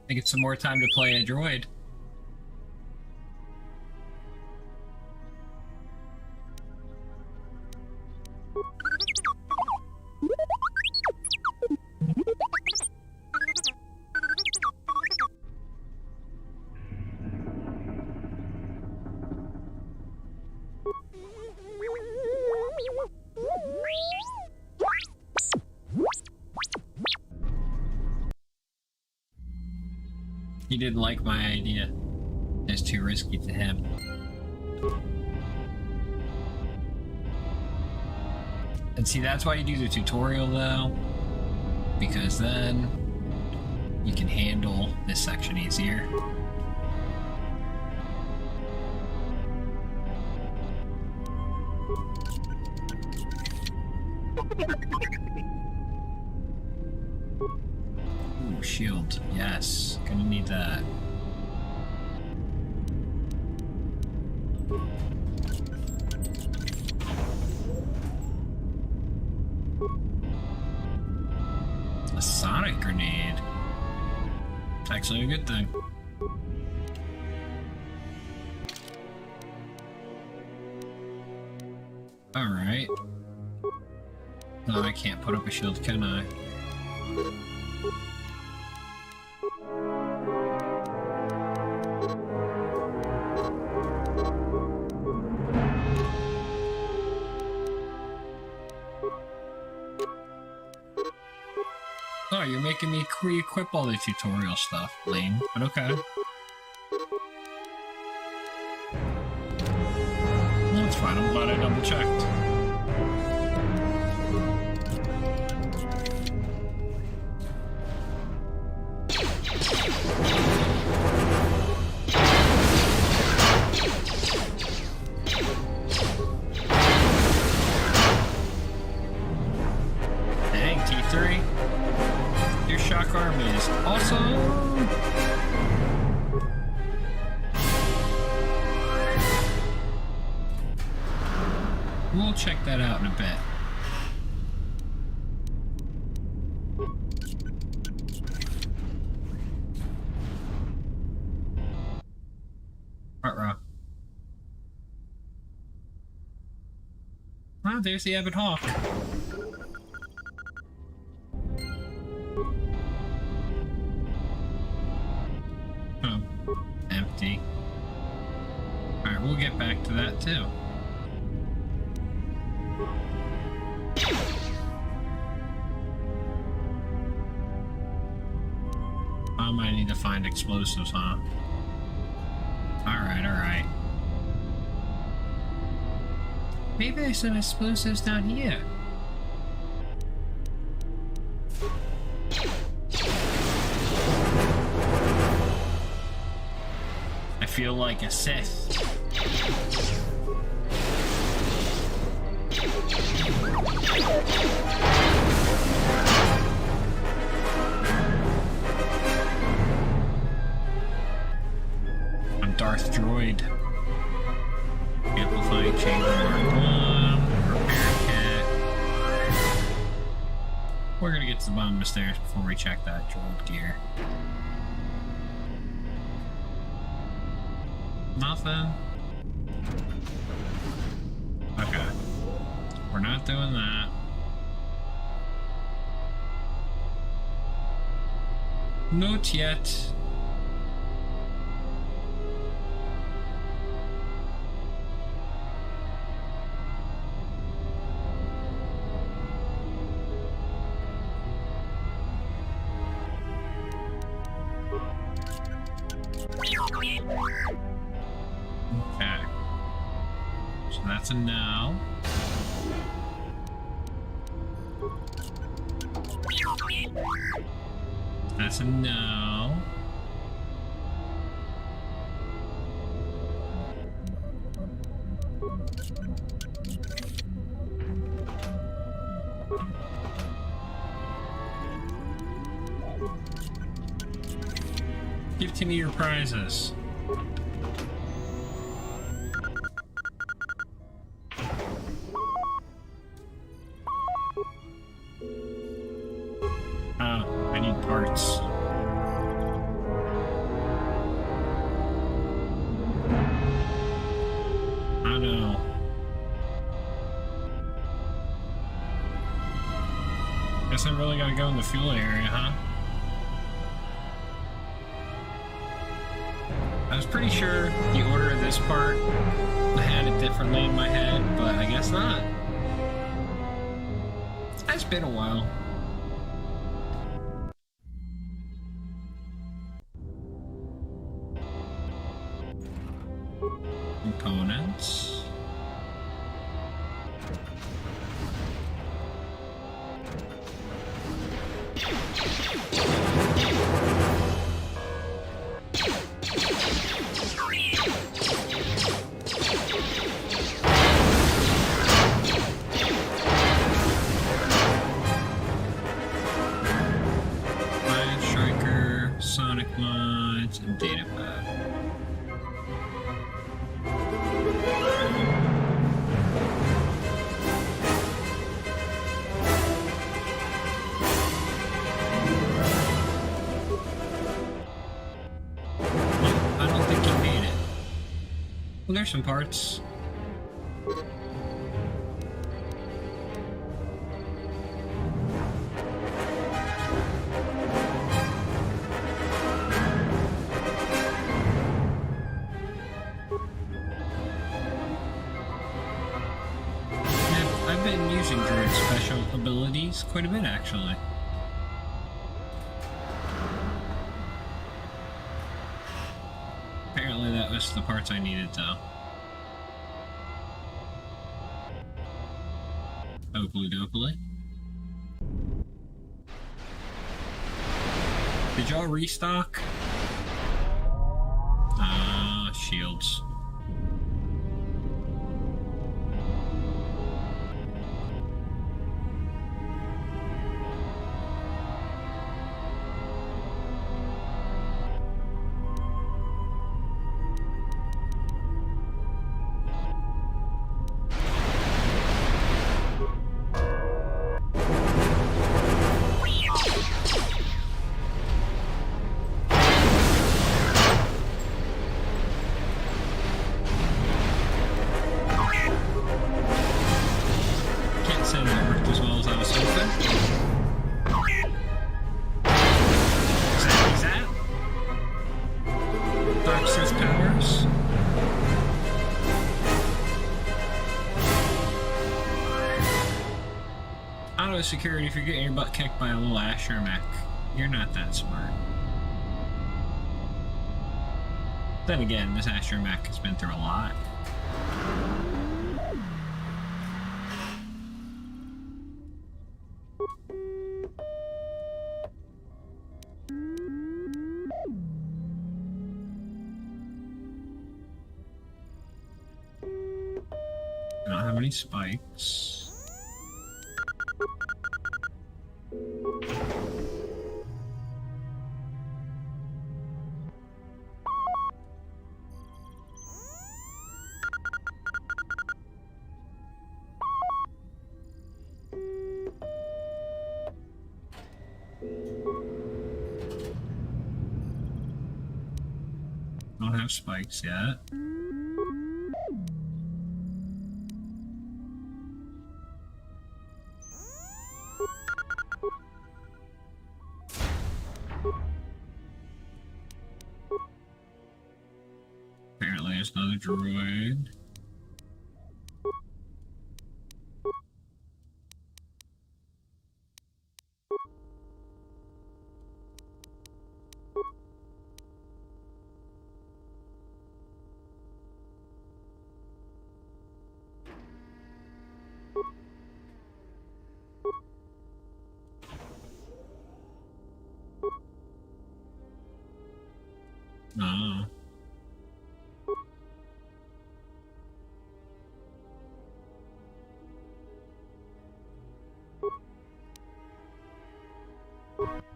I get some more time to play a droid. He didn't like my idea. It's too risky to him. And see, that's why you do the tutorial though, because then you can handle this section easier. Ooh, shield. Yes, gonna need that. A sonic grenade. It's actually a good thing. Alright. No, I can't put up a shield, can I? Oh, you're making me re-equip all the tutorial stuff. Lame, but okay. Well, that's fine. I'm glad I double-checked. Dang, T3. Your shock arm is awesome! We'll check that out in a bit. Ruh-roh. Ah, there's the Ebon Hawk. Oh, empty. Alright, we'll get back to that too. I might need to find explosives, huh? Alright, alright. Maybe there's some explosives down here. I feel like a Sith. Chamber Mark 1, repair kit. We're gonna get to the bottom of the stairs before we check that droid gear. Nothing? Okay. We're not doing that. Not yet. Okay. So that's a no. That's a no. Give to me your prizes. Oh, I need parts. Oh no. Guess I really gotta go in the fuel area, huh? I was pretty sure the order of this part, I had it differently in my head, but I guess not. It's been a while. Components. Striker, Sonic mods, and data pad. I don't think you made it. Well, there's some parts. I've been using Droid's special abilities quite a bit, actually. Apparently that was the parts I needed, though. Hopefully dopefully. Did y'all restock? Ah, shields. Security if you're getting your butt kicked by a little astromech. You're not that smart. Then again, this astromech has been through a lot. I don't have any spikes. Don't have spikes yet. Apparently there's another droid. Oh.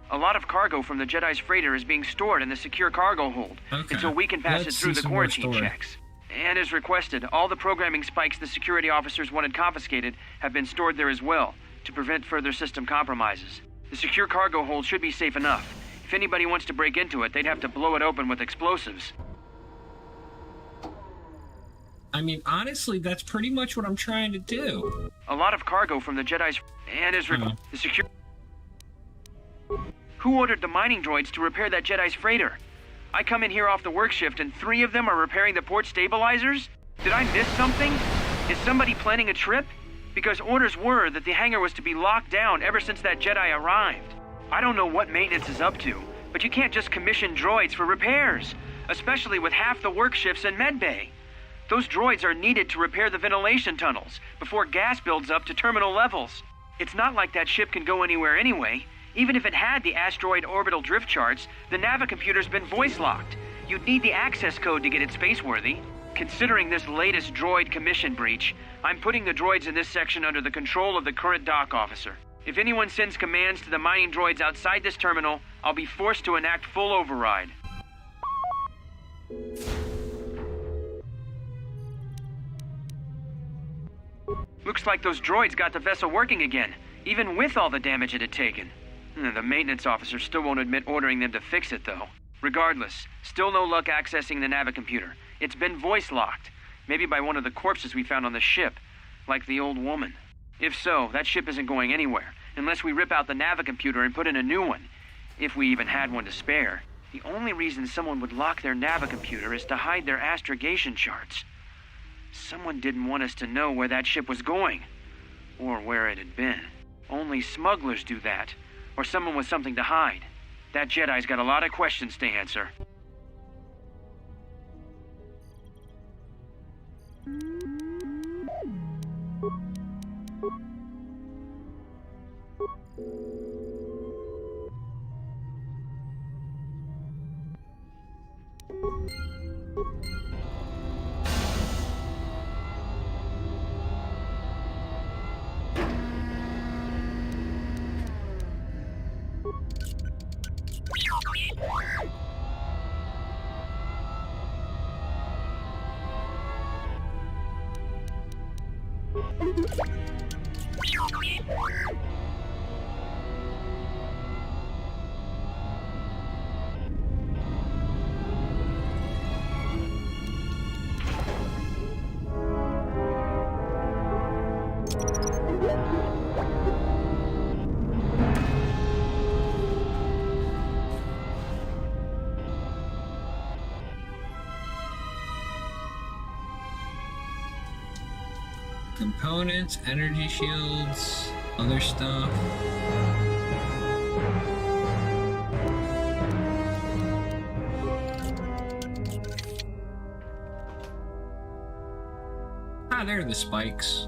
A lot of cargo from the Jedi's freighter is being stored in the secure cargo hold until we can pass it through the quarantine checks. And as requested, all the programming spikes the security officers wanted confiscated have been stored there as well, to prevent further system compromises. The secure cargo hold should be safe enough. If anybody wants to break into it, they'd have to blow it open with explosives. I mean, honestly, that's pretty much what I'm trying to do. A lot of cargo from the Jedi's... And as the secure... Who ordered the mining droids to repair that Jedi's freighter? I come in here off the work shift and 3 of them are repairing the port stabilizers? Did I miss something? Is somebody planning a trip? Because orders were that the hangar was to be locked down ever since that Jedi arrived. I don't know what maintenance is up to, but you can't just commission droids for repairs, especially with half the work shifts in medbay. Those droids are needed to repair the ventilation tunnels before gas builds up to terminal levels. It's not like that ship can go anywhere anyway. Even if it had the asteroid orbital drift charts, the navicomputer's been voice-locked. You'd need the access code to get it spaceworthy. Considering this latest droid commission breach, I'm putting the droids in this section under the control of the current dock officer. If anyone sends commands to the mining droids outside this terminal, I'll be forced to enact full override. Looks like those droids got the vessel working again, even with all the damage it had taken. The maintenance officer still won't admit ordering them to fix it, though. Regardless, still no luck accessing the navicomputer. It's been voice-locked, maybe by one of the corpses we found on the ship, like the old woman. If so, that ship isn't going anywhere, unless we rip out the navicomputer and put in a new one, if we even had one to spare. The only reason someone would lock their navicomputer is to hide their astrogation charts. Someone didn't want us to know where that ship was going, or where it had been. Only smugglers do that, or someone with something to hide. That Jedi's got a lot of questions to answer. Components, energy shields, other stuff. Ah, there are the spikes.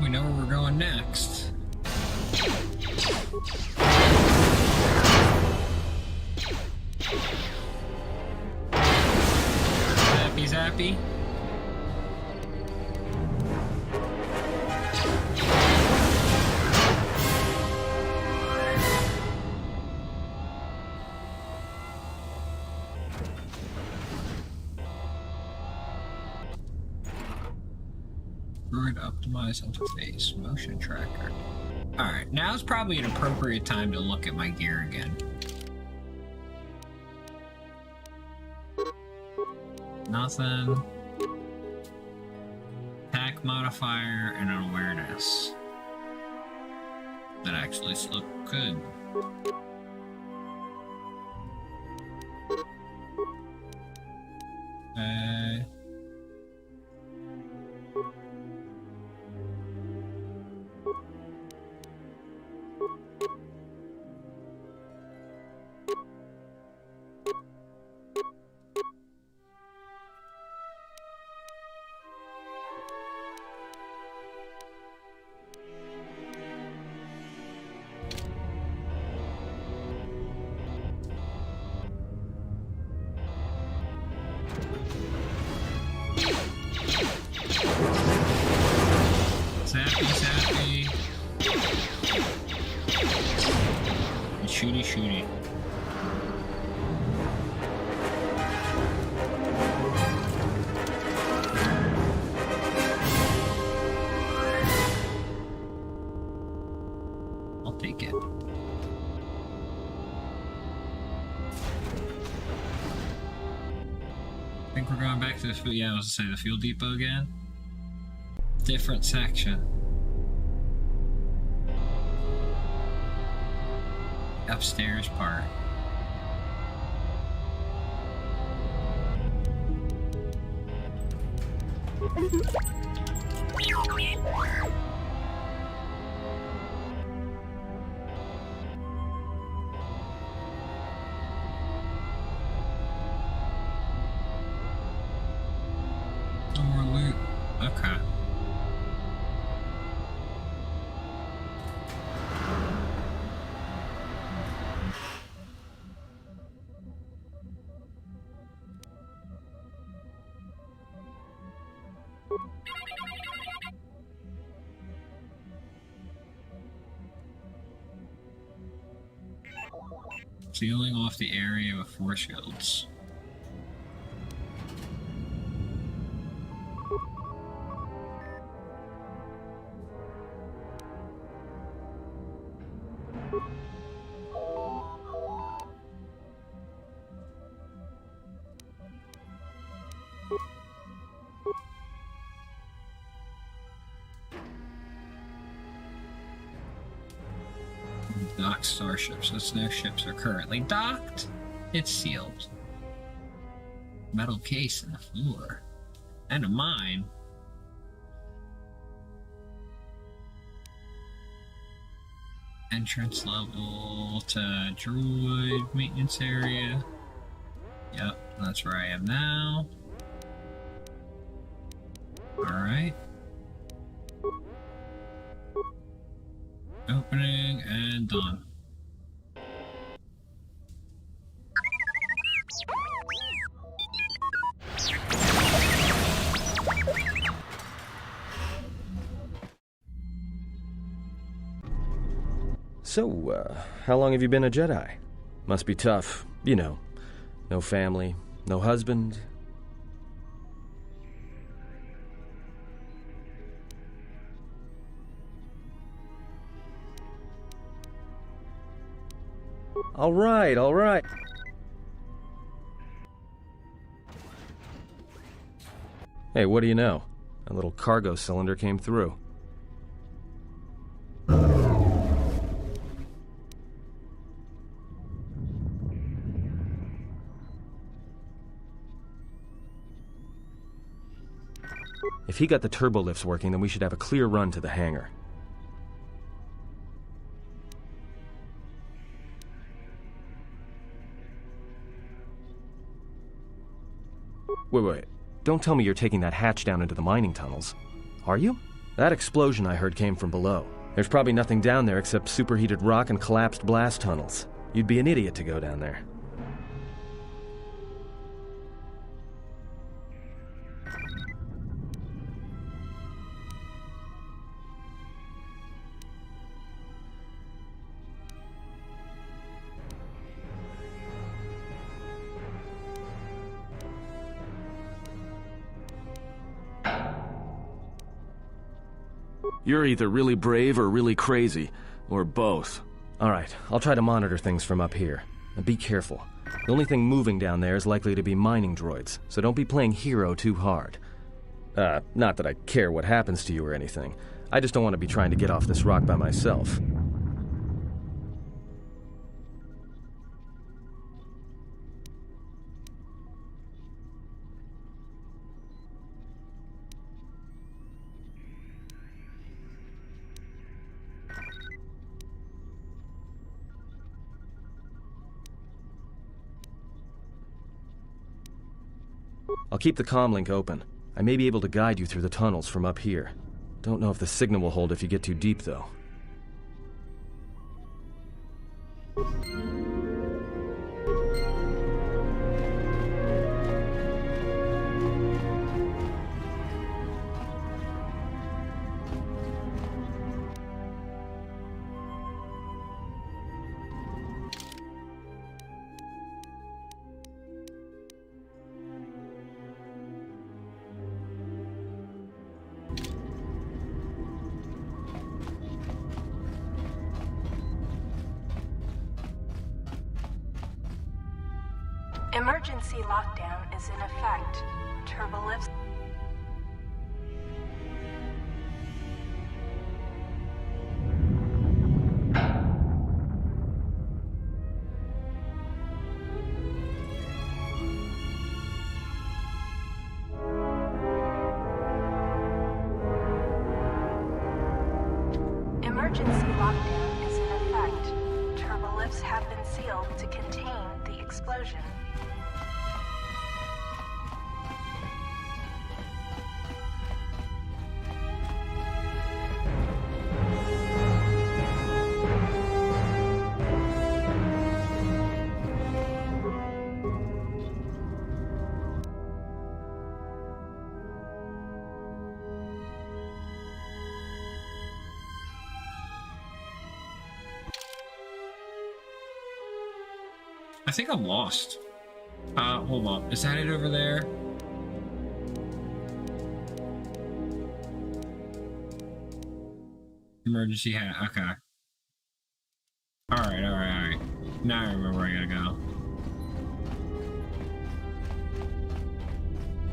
we know where we're going next. Zappy zappy. Droid optimized interface, motion tracker. Alright, now's probably an appropriate time to look at my gear again. Nothing. Attack modifier and an awareness. That actually look good. Zappy, zappy. And shooty, shooty. I'll take it. I think we're going back to the fuel. Yeah, I was gonna say the fuel depot again. Different section. Upstairs part. No more loot. Okay. Sealing off the area with force fields. Docked starships. Those no ships are currently docked. It's sealed. Metal case in the floor. And a mine. Entrance level to droid maintenance area. Yep, that's where I am now. Alright. Opening and done. So, how long have you been a Jedi? Must be tough, you know. No family, no husband. All right, all right. Hey, what do you know? A little cargo cylinder came through. If he got the turbo lifts working, then we should have a clear run to the hangar. Wait. Don't tell me you're taking that hatch down into the mining tunnels. Are you? That explosion I heard came from below. There's probably nothing down there except superheated rock and collapsed blast tunnels. You'd be an idiot to go down there. You're either really brave or really crazy, or both. Alright, I'll try to monitor things from up here. And be careful. The only thing moving down there is likely to be mining droids, so don't be playing hero too hard. Not that I care what happens to you or anything. I just don't want to be trying to get off this rock by myself. I'll keep the comm link open. I may be able to guide you through the tunnels from up here. Don't know if the signal will hold if you get too deep, though. Emergency lockdown is in effect. Turbolifts. Emergency lockdown is in effect. Turbolifts have been sealed to contain the explosion. I think I'm lost. Hold on. Is that it over there? Emergency hat. Okay. Alright. Now I remember where I gotta go.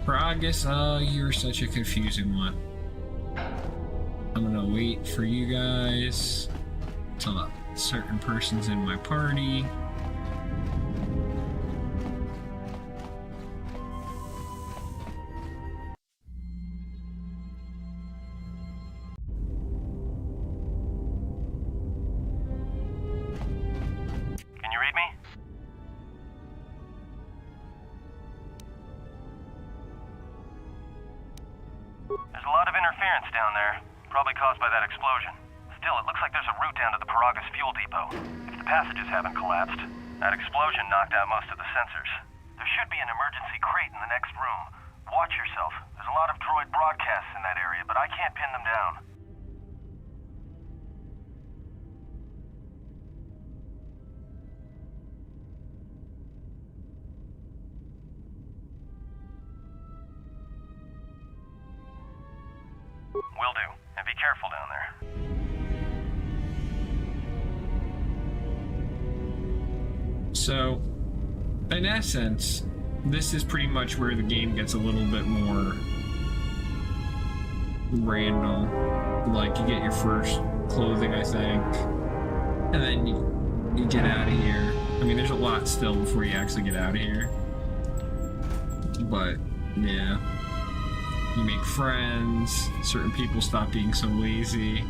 Pragus, you're such a confusing one. I'm gonna wait for you guys till a certain person's in my party. Will do. And be careful down there. So, in essence, this is pretty much where the game gets a little bit more random. Like, you get your first clothing, I think, and then you get out of here. I mean, there's a lot still before you actually get out of here. But, yeah. You make friends, certain people stop being so lazy.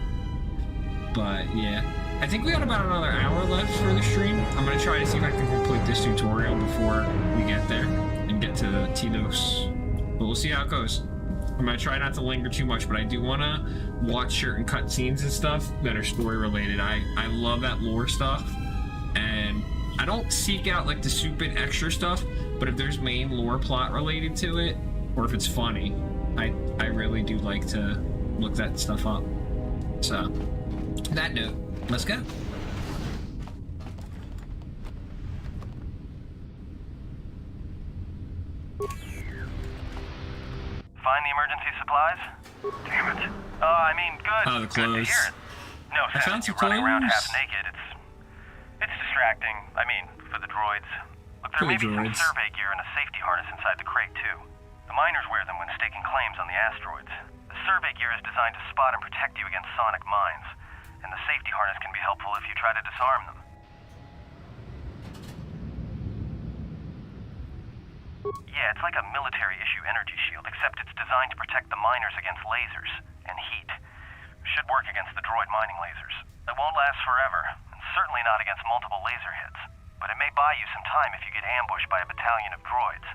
But, yeah. I think we got about another hour left for the stream. I'm going to try to see if I can complete this tutorial before we get there and get to Tidos. But we'll see how it goes. I'm gonna try not to linger too much, but I do want to watch certain cutscenes and stuff that are story related. I love that lore stuff, and I don't seek out like the stupid extra stuff, but if there's main lore plot related to it, or if it's funny, I really do like to look that stuff up. So, that note, let's go. Find the emergency supplies? Damn it. I mean, good. Oh, the clothes. Good to hear it. No I found sense you some running around clothes. half naked. It's distracting. I mean, for the droids. Look, there may be some survey gear and a safety harness inside the crate, too. The miners wear them when staking claims on the asteroids. The survey gear is designed to spot and protect you against sonic mines, and the safety harness can be helpful if you try to disarm them. Yeah, it's like a military-issue energy shield, except it's designed to protect the miners against lasers and heat. Should work against the droid mining lasers. It won't last forever, and certainly not against multiple laser hits. But it may buy you some time if you get ambushed by a battalion of droids.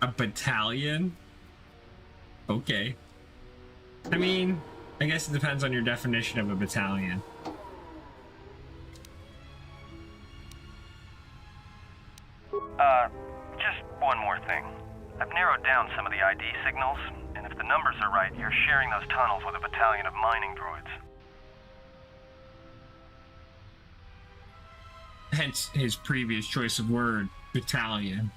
A battalion? Okay. I mean, I guess it depends on your definition of a battalion. Just one more thing. I've narrowed down some of the ID signals, and if the numbers are right, you're sharing those tunnels with a battalion of mining droids. Hence his previous choice of word, battalion.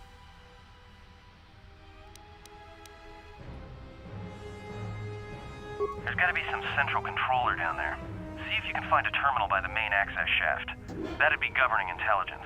There's gotta be some central controller down there. See if you can find a terminal by the main access shaft. That'd be governing intelligence.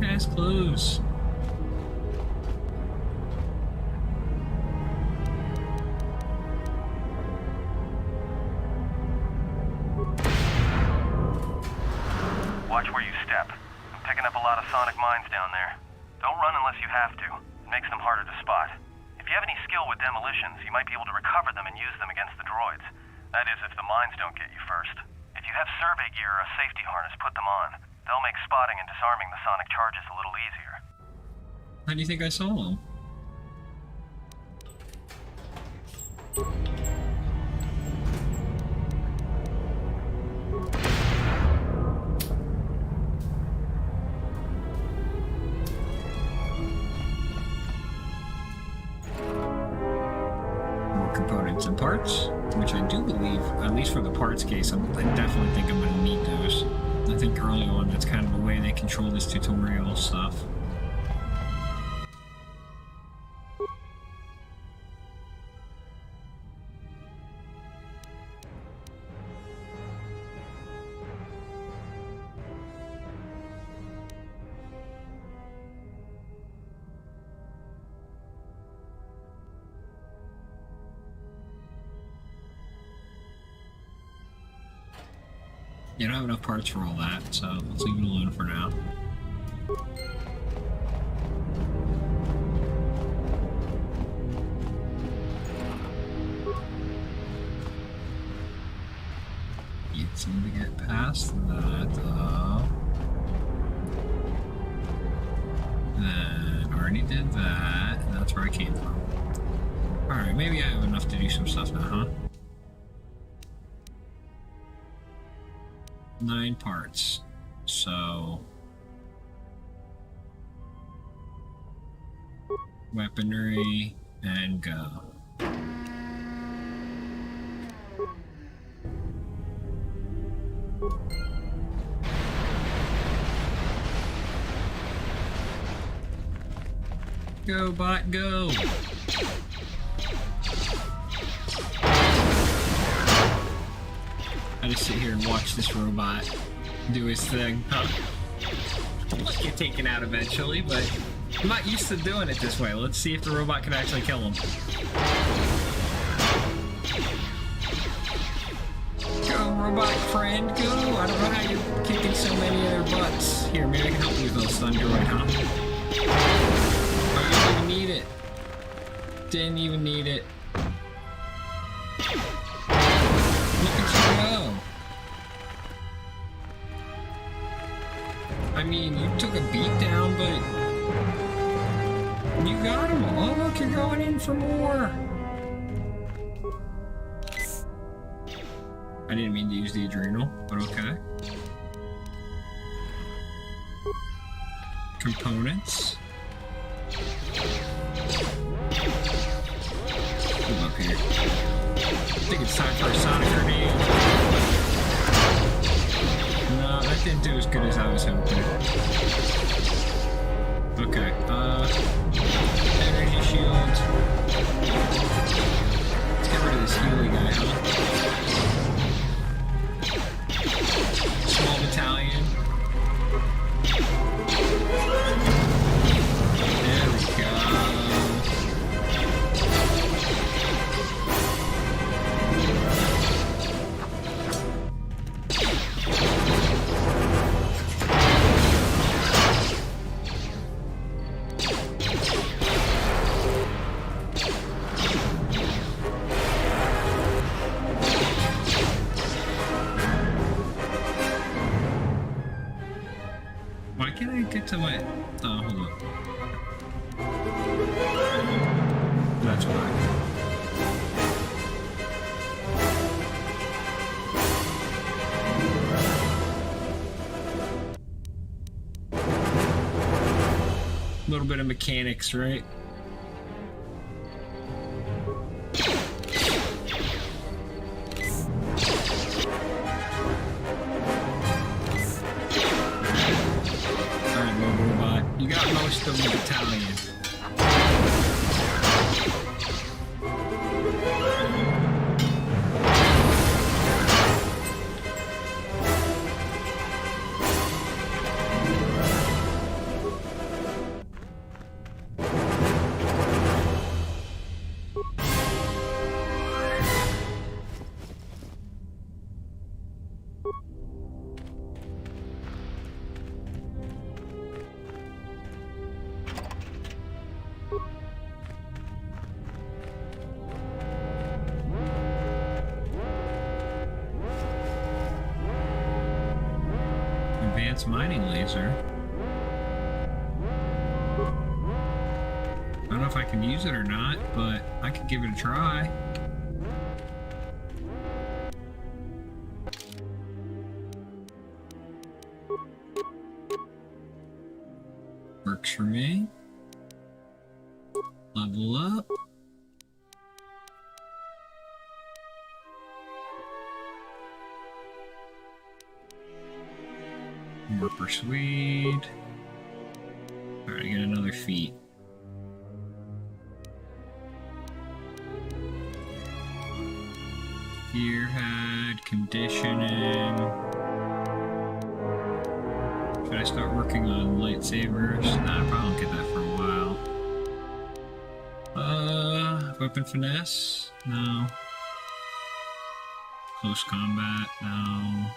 That's close. Watch where you step. I'm picking up a lot of sonic mines down there. Don't run unless you have to. It makes them harder to spot. If you have any skill with demolitions, you might be able to recover them and use them against the droids. That is, if the mines don't get you first. If you have survey gear or a safety harness, put them on. They'll make spotting and disarming the sonic charges a little easier. How do you think I saw them? More components and parts, which I do believe, at least for the parts case, I definitely think I'm going to need those. I think early on that's kind of the way they control this tutorial stuff. You don't have enough parts for all that, so let's leave it alone for now. You seem to get past that, though. Then already did that, and that's where I came from. Alright, maybe I have enough to do some stuff now, huh? 9 parts, so weaponry and go. Go, bot, go! just sit here and watch this robot do his thing. Huh? He'll get taken out eventually, but I'm not used to doing it this way. Let's see if the robot can actually kill him. Go, robot friend, go! I don't know how you're kicking so many of their butts. Here, maybe I can help you with those Thunderoid, huh? Oh, you didn't even need it. Didn't even need it. Look at you go! I mean, you took a beat down, but you got him. Oh, look, you're going in for more. I didn't mean to use the adrenal, but okay. Components. Come up here. I think it's time for a sonic grenade. No, that didn't do as good as I was hoping. Okay, energy shield. Let's get rid of this Healy guy, huh? Small battalion. There we go. Why can't I get to my... Oh, hold on. That's why. A little bit of mechanics, right? You got most of the battalion. Advanced mining laser. I don't know if I can use it or not, but I could give it a try. Works for me. Level up. More persuade. Alright, get another feat. Gearhead, conditioning. Should I start working on lightsabers? Nah, I probably won't get that for a while. Weapon finesse? No. Close combat? No.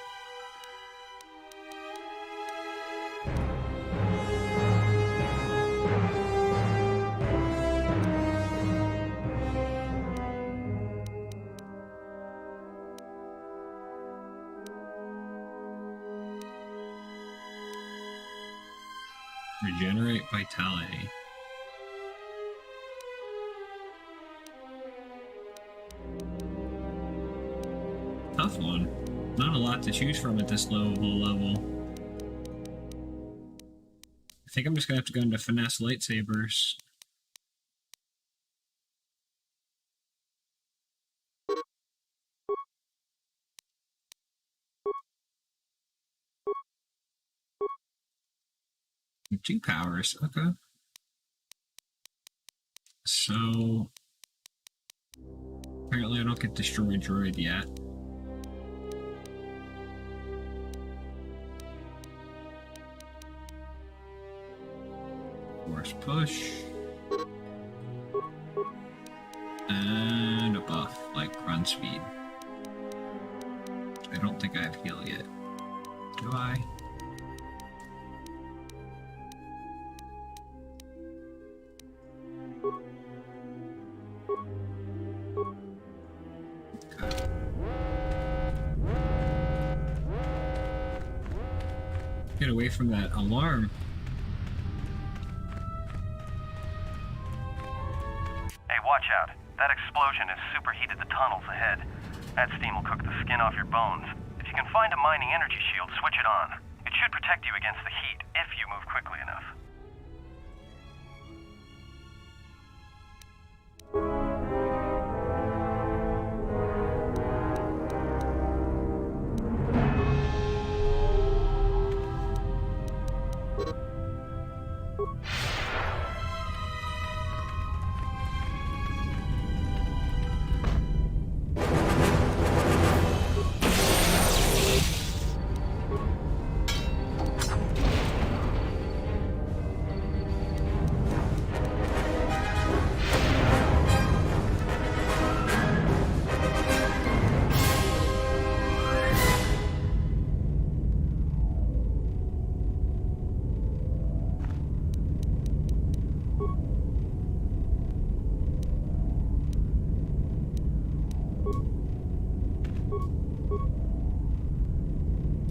Regenerate vitality. Tough one. Not a lot to choose from at this low level. I think I'm just gonna have to go into finesse lightsabers. Two powers, okay. So apparently I don't get destroyed droid yet. Force push. And a buff, like run speed. I don't think I have heal yet. Do I? Okay. Get away from that alarm. Hey, watch out. That explosion has superheated the tunnels ahead. That steam will cook the skin off your bones. If you can find a mining energy shield, switch it on. It should protect you against the heat if you move quickly enough.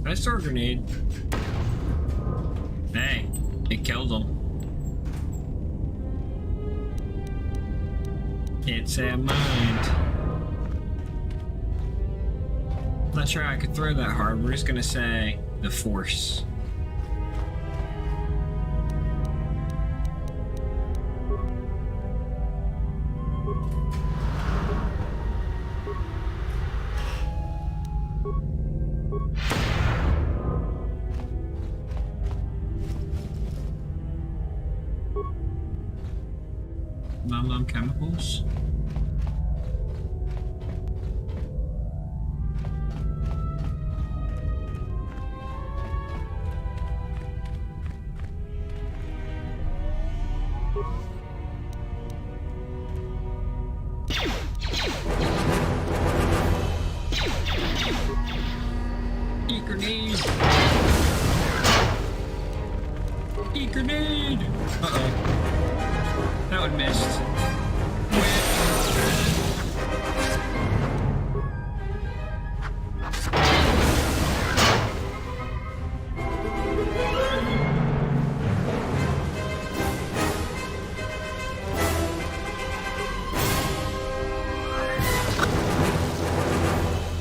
I store a grenade. Hey, it killed him. Can't say I mind. Not sure I could throw that hard. We're just gonna say the Force. Non chemicals. Eat grenade! Eat grenade! Uh-oh. That one missed.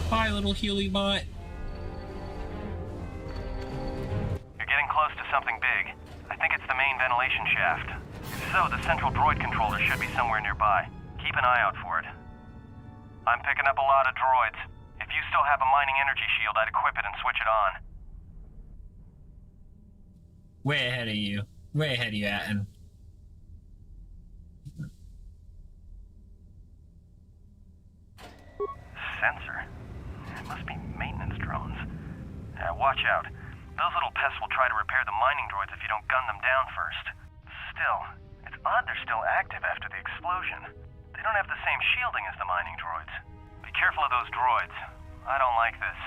Bye, little Healy bot. You're getting close to something big. I think it's the main ventilation shaft. If so, the central droid controller should be somewhere nearby. Keep an eye out for it. I'm picking up a lot of droids. If you still have a mining energy shield, I'd equip it and switch it on. Way ahead of you. Way ahead of you, Atten. Sensor? It must be maintenance drones. Watch out. Those little pests will try to repair the mining droids if you don't gun them down first. Still, it's odd they're still active after the explosion. They don't have the same shielding as the mining droids. Be careful of those droids. I don't like this.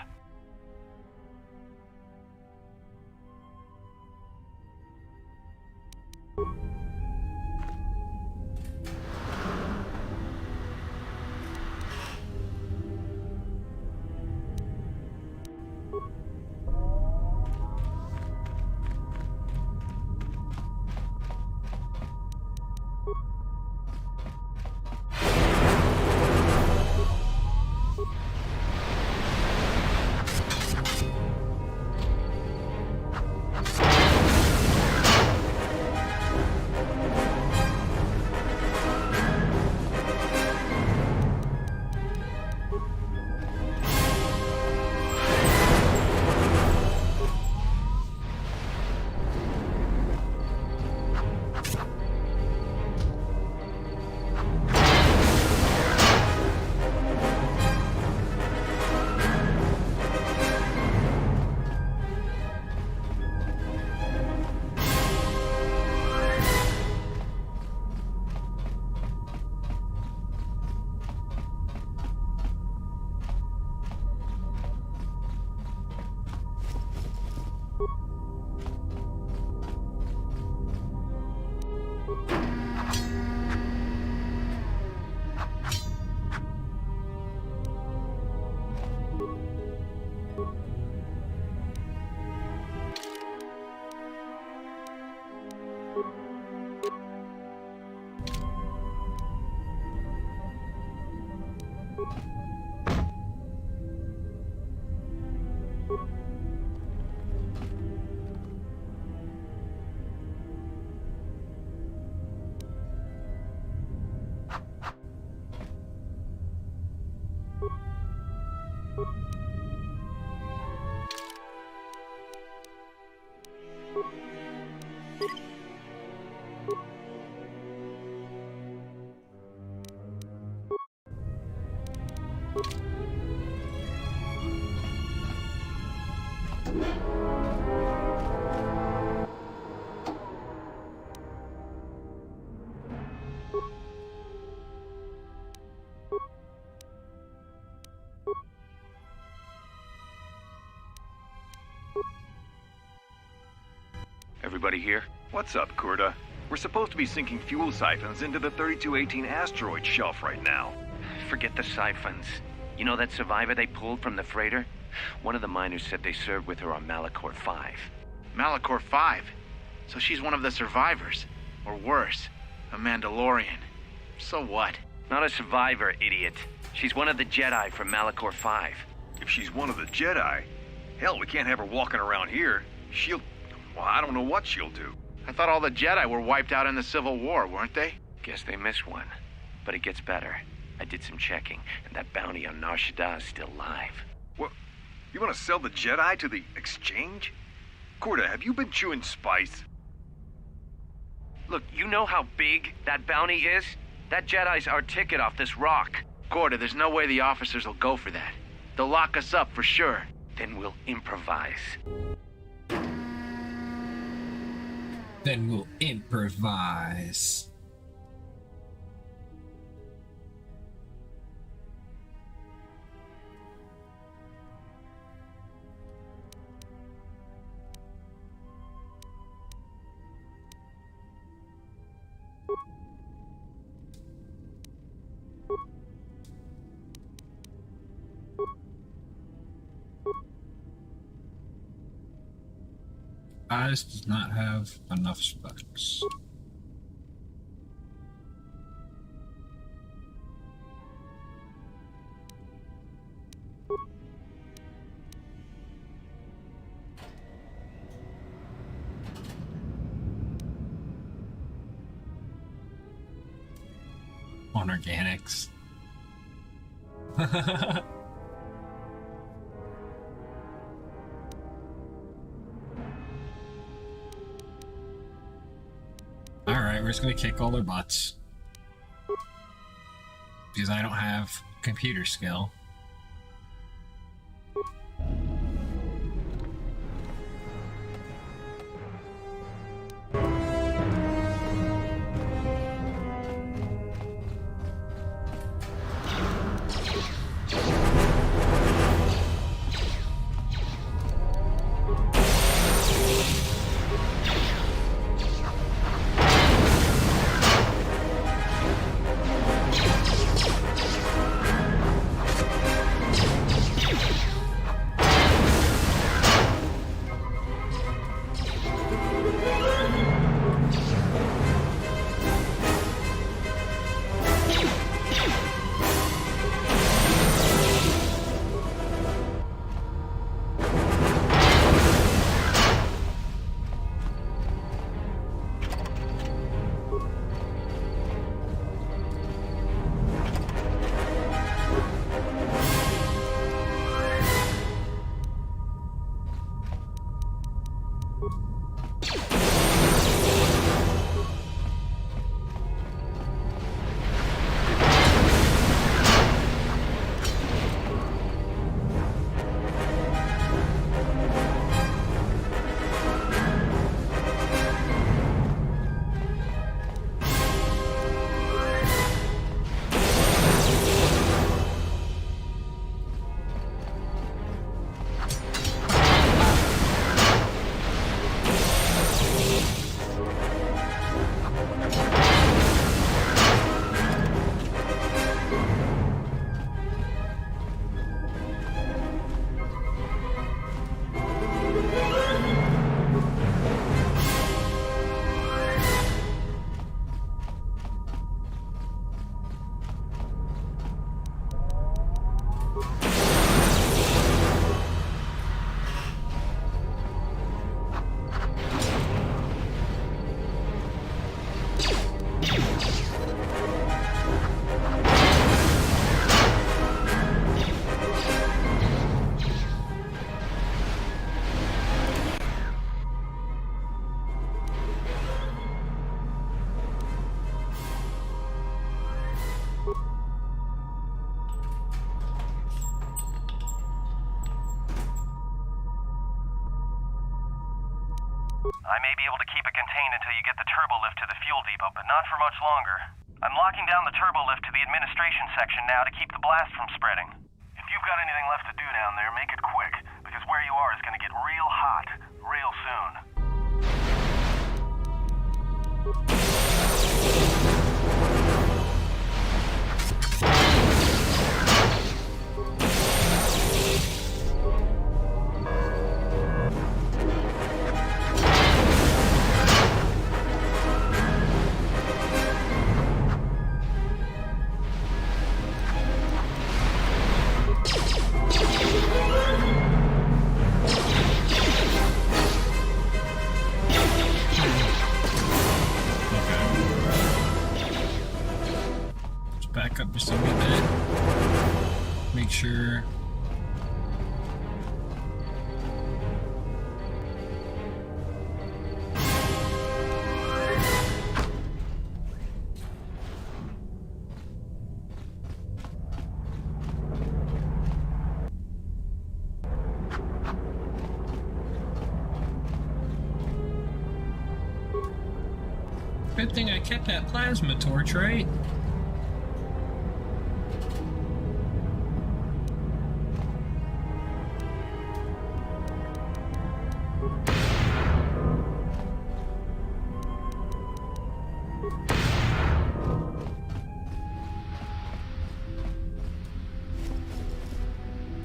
Everybody here? What's up, KotoR? We're supposed to be sinking fuel siphons into the 3218 asteroid shelf right now. Forget the siphons. You know that survivor they pulled from the freighter? One of the miners said they served with her on Malachor 5. Malachor 5? So she's one of the survivors. Or worse, a Mandalorian. So what? Not a survivor, idiot. She's one of the Jedi from Malachor 5. If she's one of the Jedi, hell, we can't have her walking around here. She'll... well, I don't know what she'll do. I thought all the Jedi were wiped out in the Civil War, weren't they? Guess they missed one. But it gets better. I did some checking, and that bounty on Nar Shaddaa is still live. What? You want to sell the Jedi to the exchange? KotoR, have you been chewing spice? Look, you know how big that bounty is? That Jedi's our ticket off this rock. KotoR, there's no way the officers will go for that. They'll lock us up for sure. Then we'll improvise. Then we'll improvise. Eyes does not have enough specs. On organics. Alright, we're just gonna kick all their butts. Because I don't have computer skill. I may be able to keep it contained until you get the turbo lift to the fuel depot, but not for much longer. I'm locking down the turbo lift to the administration section now to keep the blast from spreading. If you've got anything left to do down there, make it quick, because where you are is going to get real hot real soon. Back up just a wee bit. Make sure. Good thing I kept that plasma torch, right?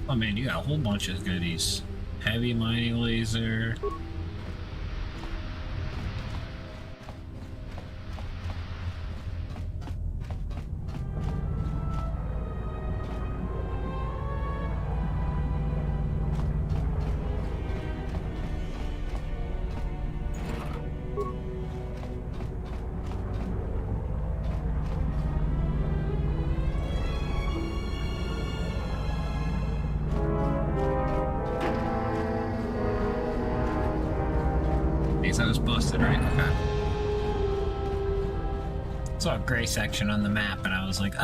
Oh man, you got a whole bunch of goodies. Heavy mining laser. That was busted, right? Okay. Saw a gray section on the map, and I was like,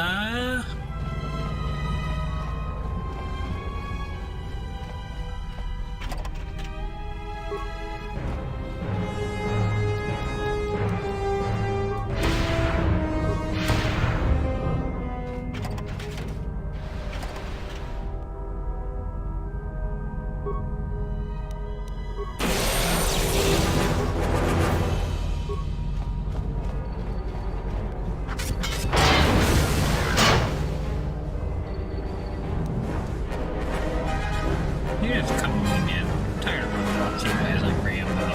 You just come on, man. I'm tired of running up to you guys like Rambo.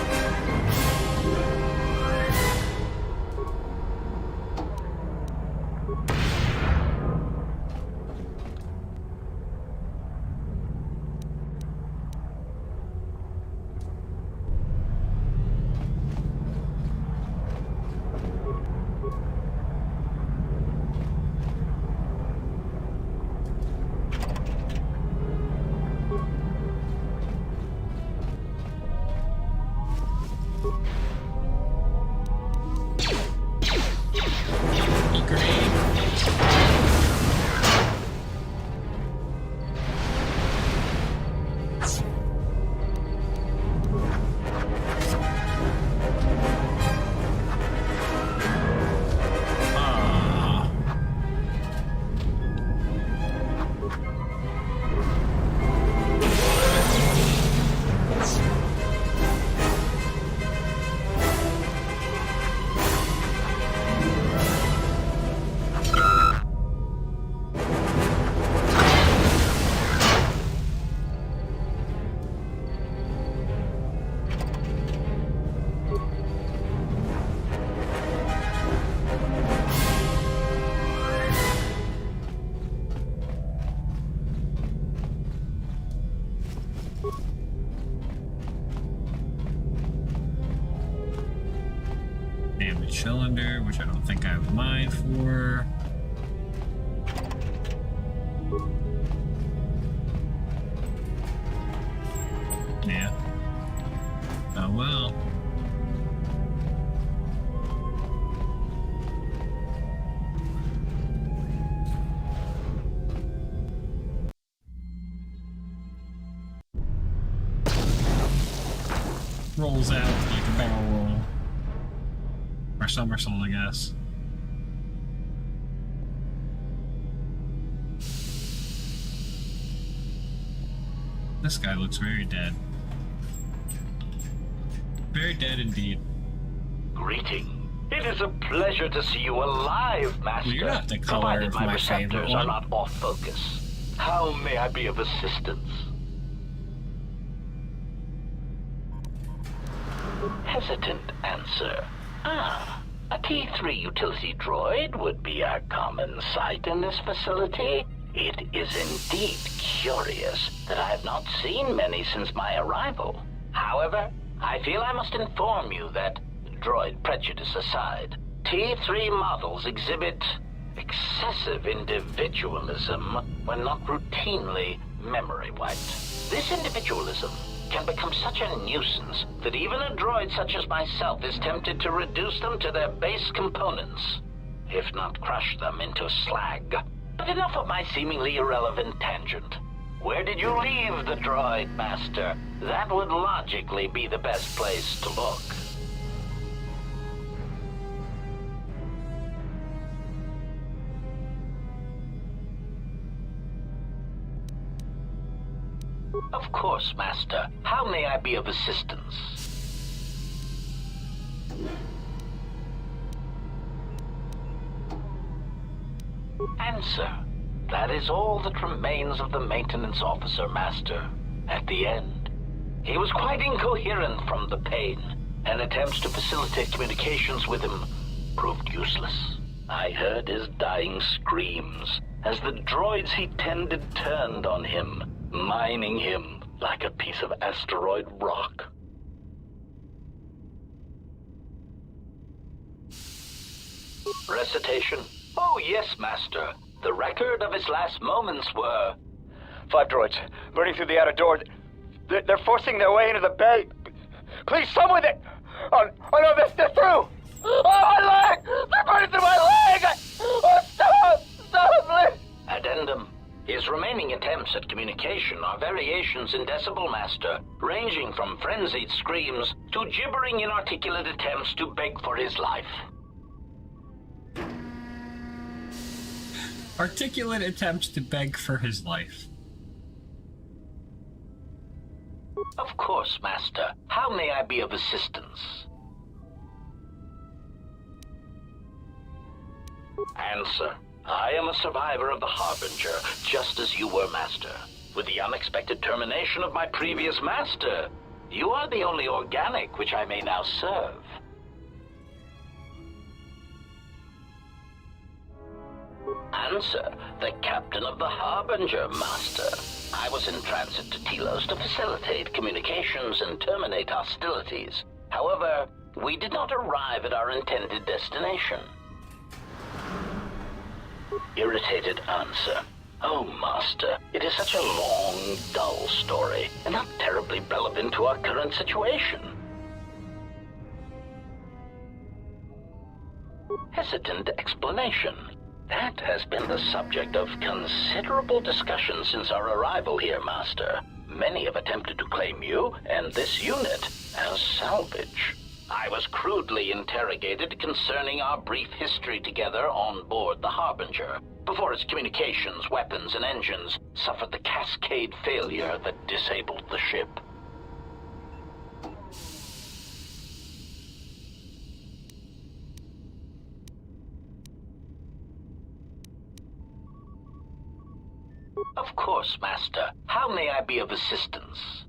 Damaged cylinder, which I don't think I have mine for. Yeah. Oh well. rolls out like a barrel roll. Or somersault, I guess. This guy looks very dead. Very dead indeed. Greeting. It is a pleasure to see you alive, Master. Well, you're not the color provided of my my favorite receptors are one. not off focus. How may I be of assistance? Hesitant answer. A T3 utility droid would be a common sight in this facility. It is indeed curious that I have not seen many since my arrival. However, I feel I must inform you that, droid prejudice aside, T3 models exhibit excessive individualism when not routinely memory wiped. This individualism can become such a nuisance that even a droid such as myself is tempted to reduce them to their base components, if not crush them into slag. But enough of my seemingly irrelevant tangent. Where did you leave the droid, Master? That would logically be the best place to look. Of course, Master. How may I be of assistance? Answer. That is all that remains of the maintenance officer, Master. At the end, he was quite incoherent from the pain, and attempts to facilitate communications with him proved useless. I heard his dying screams as the droids he tended turned on him, mining him like a piece of asteroid rock. Recitation? Oh, yes, Master. The record of his last moments were... 5 droids, burning through the outer door. They're forcing their way into the bay. Please, someone that... Oh no, they're through! Oh, my leg! They're burning through my leg! Oh, stop, please! Addendum. His remaining attempts at communication are variations in decibel, Master, ranging from frenzied screams to gibbering inarticulate attempts to beg for his life. Articulate attempts to beg for his life. Of course, Master. How may I be of assistance? Answer. I am a survivor of the Harbinger, just as you were, Master. With the unexpected termination of my previous master, you are the only organic which I may now serve. Answer. The captain of the Harbinger, Master. I was in transit to Telos to facilitate communications and terminate hostilities. However, we did not arrive at our intended destination. Irritated answer. Oh, Master, it is such a long, dull story, and not terribly relevant to our current situation. Hesitant explanation. That has been the subject of considerable discussion since our arrival here, Master. Many have attempted to claim you and this unit as salvage. I was crudely interrogated concerning our brief history together on board the Harbinger, before its communications, weapons, and engines suffered the cascade failure that disabled the ship. Of course, Master. How may I be of assistance?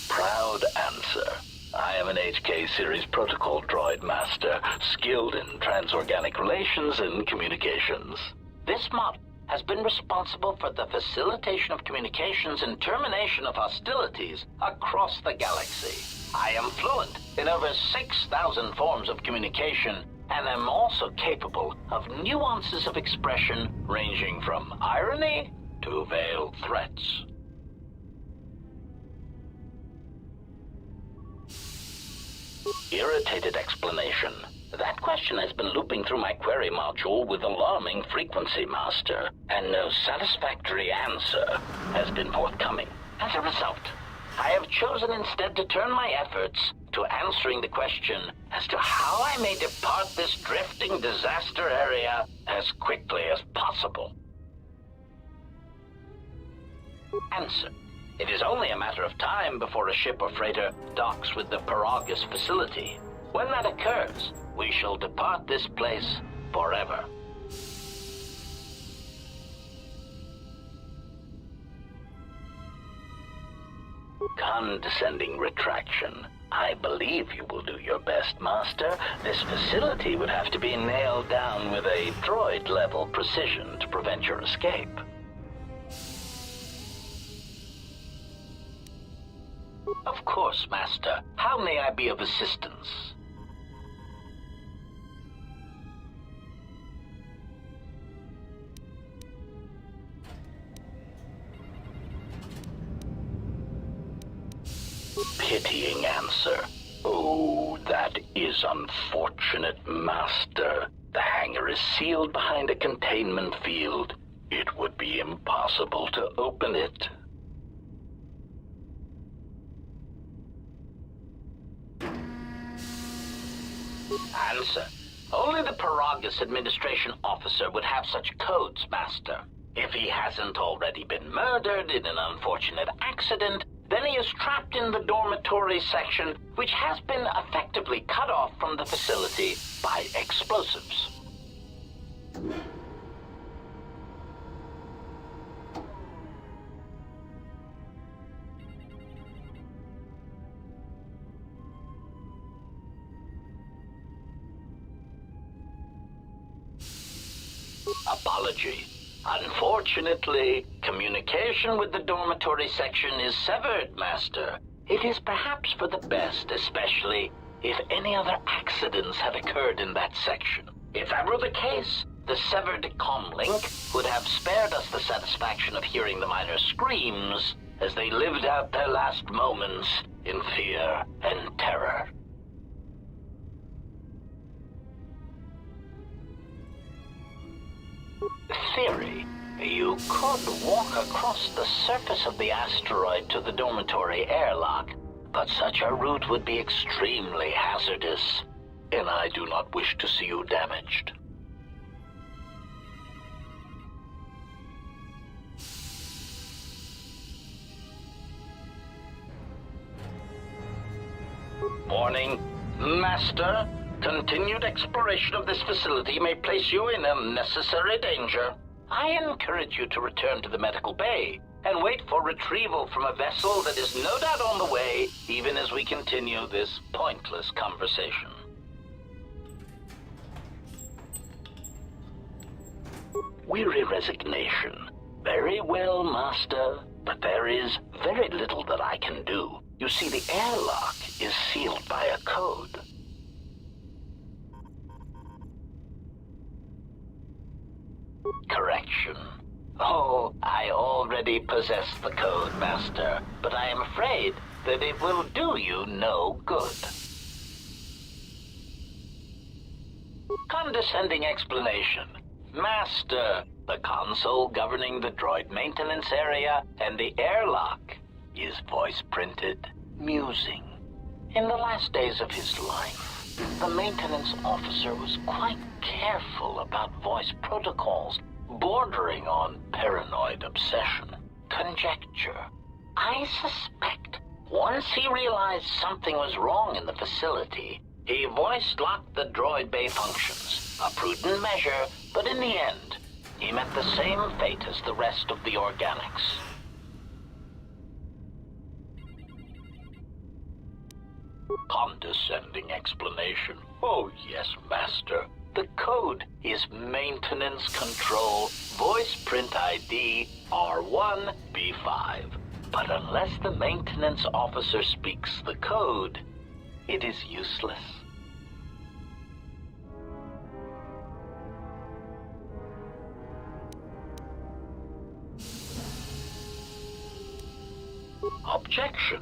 Proud answer. I am an HK series protocol droid, Master, skilled in transorganic relations and communications. This model has been responsible for the facilitation of communications and termination of hostilities across the galaxy. I am fluent in over 6,000 forms of communication, and am also capable of nuances of expression ranging from irony to veiled threats. Irritated explanation. That question has been looping through my query module with alarming frequency, Master, and no satisfactory answer has been forthcoming. As a result, I have chosen instead to turn my efforts to answering the question as to how I may depart this drifting disaster area as quickly as possible. Answer. It is only a matter of time before a ship or freighter docks with the Paragus facility. When that occurs, we shall depart this place forever. Condescending retraction. I believe you will do your best, Master. This facility would have to be nailed down with a droid-level precision to prevent your escape. Of course, Master. How may I be of assistance? Pitying answer. Oh, that is unfortunate, Master. The hangar is sealed behind a containment field. It would be impossible to open it. Answer. Only the Paragus administration officer would have such codes, Master. If he hasn't already been murdered in an unfortunate accident, then he is trapped in the dormitory section, which has been effectively cut off from the facility by explosives. Apology. Unfortunately, communication with the dormitory section is severed, Master. It is perhaps for the best, especially if any other accidents have occurred in that section. If that were the case, the severed comlink would have spared us the satisfaction of hearing the miners' screams as they lived out their last moments in fear and terror. Theory. You could walk across the surface of the asteroid to the dormitory airlock, but such a route would be extremely hazardous, and I do not wish to see you damaged. Warning, Master. Continued exploration of this facility may place you in unnecessary danger. I encourage you to return to the medical bay and wait for retrieval from a vessel that is no doubt on the way, even as we continue this pointless conversation. Weary resignation. Very well, Master, but there is very little that I can do. You see, the airlock is sealed by a code. Correction. Oh, I already possess the code, Master, but I am afraid that it will do you no good. Condescending explanation. Master, the console governing the droid maintenance area and the airlock is voice-printed, musing. In the last days of his life, the maintenance officer was quite careful about voice protocols, bordering on paranoid obsession. Conjecture. I suspect once he realized something was wrong in the facility, he voice-locked the droid bay functions. A prudent measure, but in the end, he met the same fate as the rest of the organics. Condescending explanation. Oh yes, Master. The code is Maintenance Control Voice Print ID R1B5. But unless the maintenance officer speaks the code, it is useless. Objection.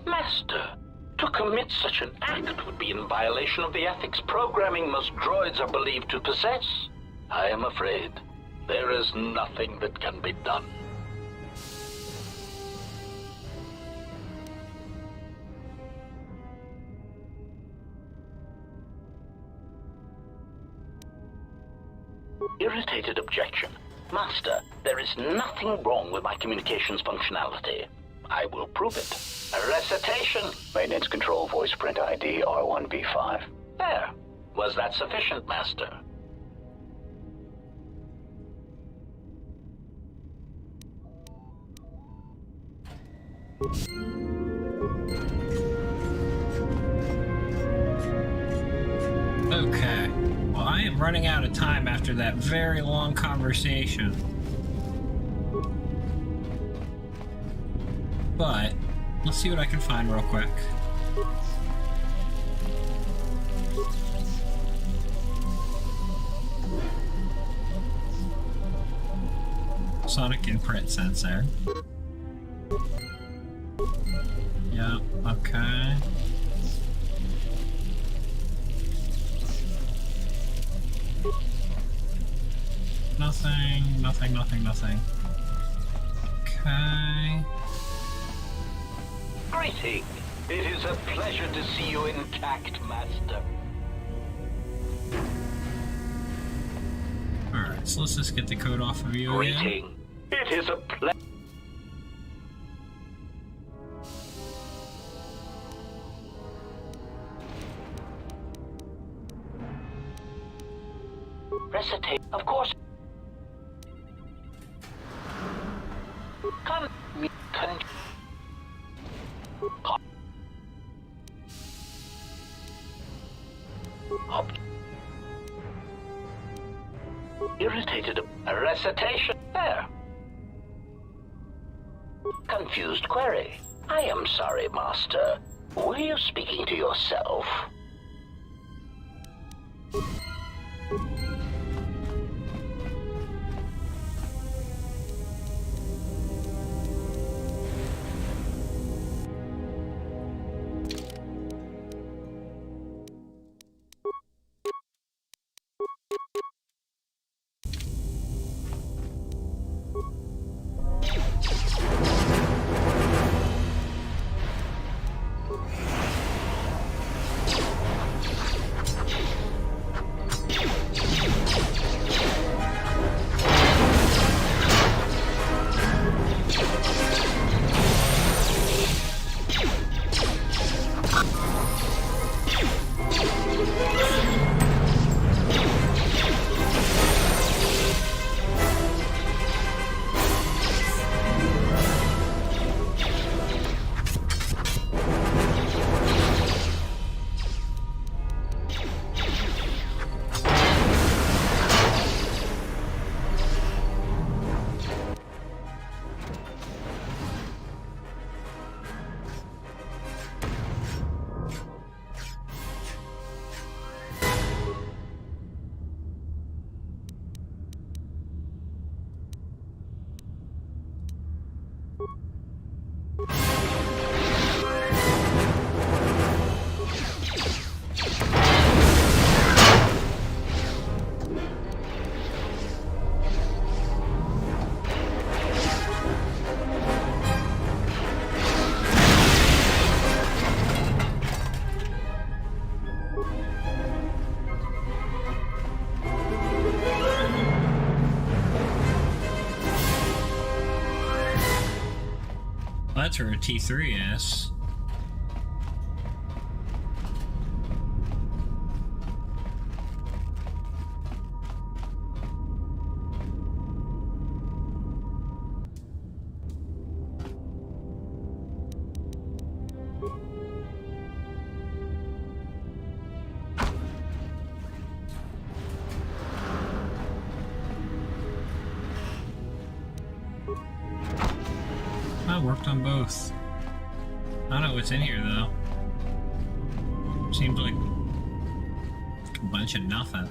Master. To commit such an act would be in violation of the ethics programming most droids are believed to possess. I am afraid there is nothing that can be done. Irritated objection. Master, there is nothing wrong with my communications functionality. I will prove it. A recitation. Maintenance control voice print ID R1V5. There. Was that sufficient, Master? Okay. Well, I am running out of time after that very long conversation. But, let's see what I can find real quick. Sonic imprint sensor. Yep, okay. Nothing. Okay. Greeting. It is a pleasure to see you intact, Master. Alright, so let's just get the code off of you again. Greeting. It is a pleasure. Recitate, of course. Come, me, con. Irritated. A recitation. There. Confused query. I am sorry, Master. Were you speaking to yourself? That's where a T3 is. I worked on both. I don't know what's in here though. Seems like a bunch of nothing.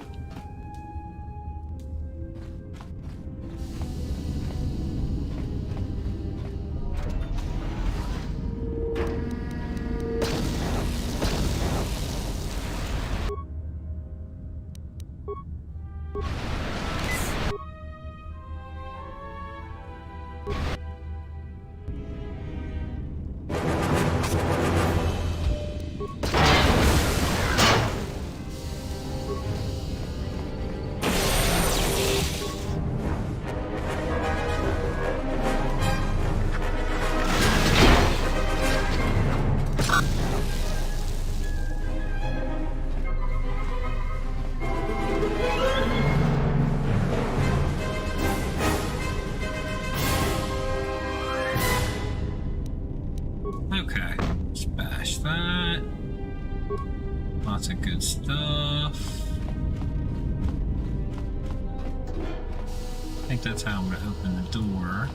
Okay, let's bash that. Lots of good stuff. I think that's how I'm gonna open the door.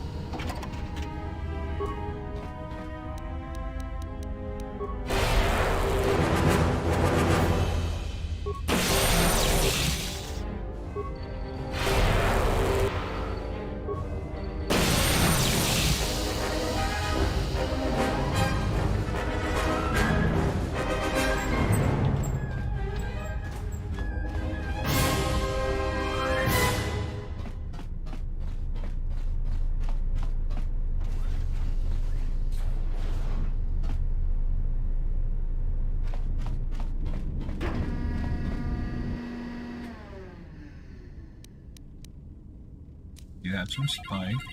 You have some spikes.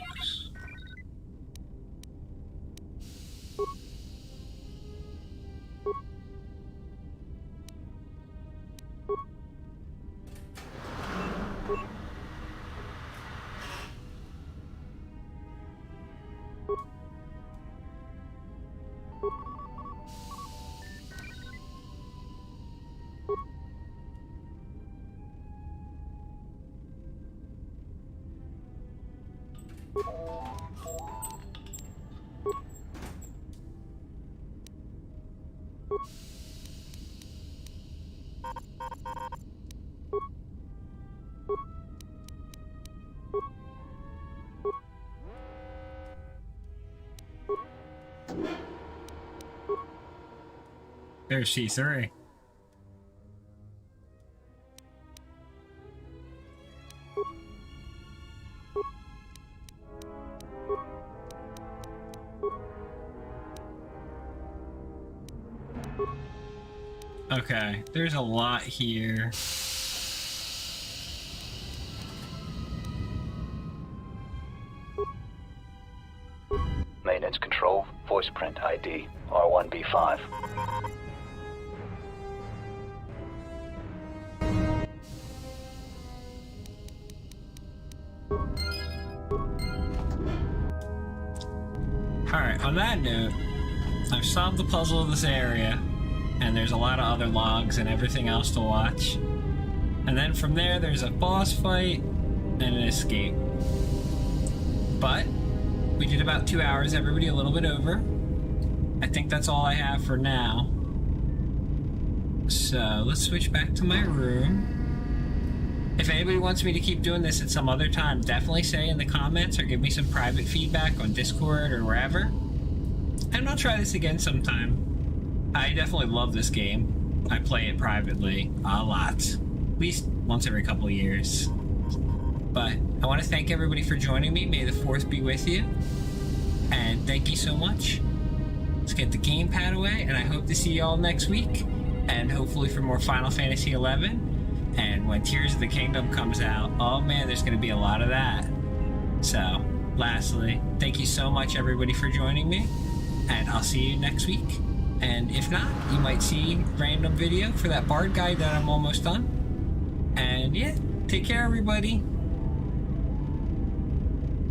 There's C3. Okay, there's a lot here. Maintenance control, voice print ID, R1B5. Alright, on that note, I've solved the puzzle of this area, and there's a lot of other logs and everything else to watch. And then from there, there's a boss fight and an escape. But we did about 2 hours, everybody a little bit over. I think that's all I have for now. So let's switch back to my room. If anybody wants me to keep doing this at some other time, definitely say in the comments or give me some private feedback on Discord or wherever. And I'll try this again sometime. I definitely love this game. I play it privately a lot. At least once every couple of years. But I want to thank everybody for joining me. May the 4th be with you. And thank you so much. Let's get the gamepad away, and I hope to see you all next week. And hopefully for more Final Fantasy XI. And when Tears of the Kingdom comes out, oh man, there's going to be a lot of that. So, lastly, thank you so much everybody for joining me. And I'll see you next week. And if not, you might see random video for that Bard guide that I'm almost done. And yeah, take care everybody.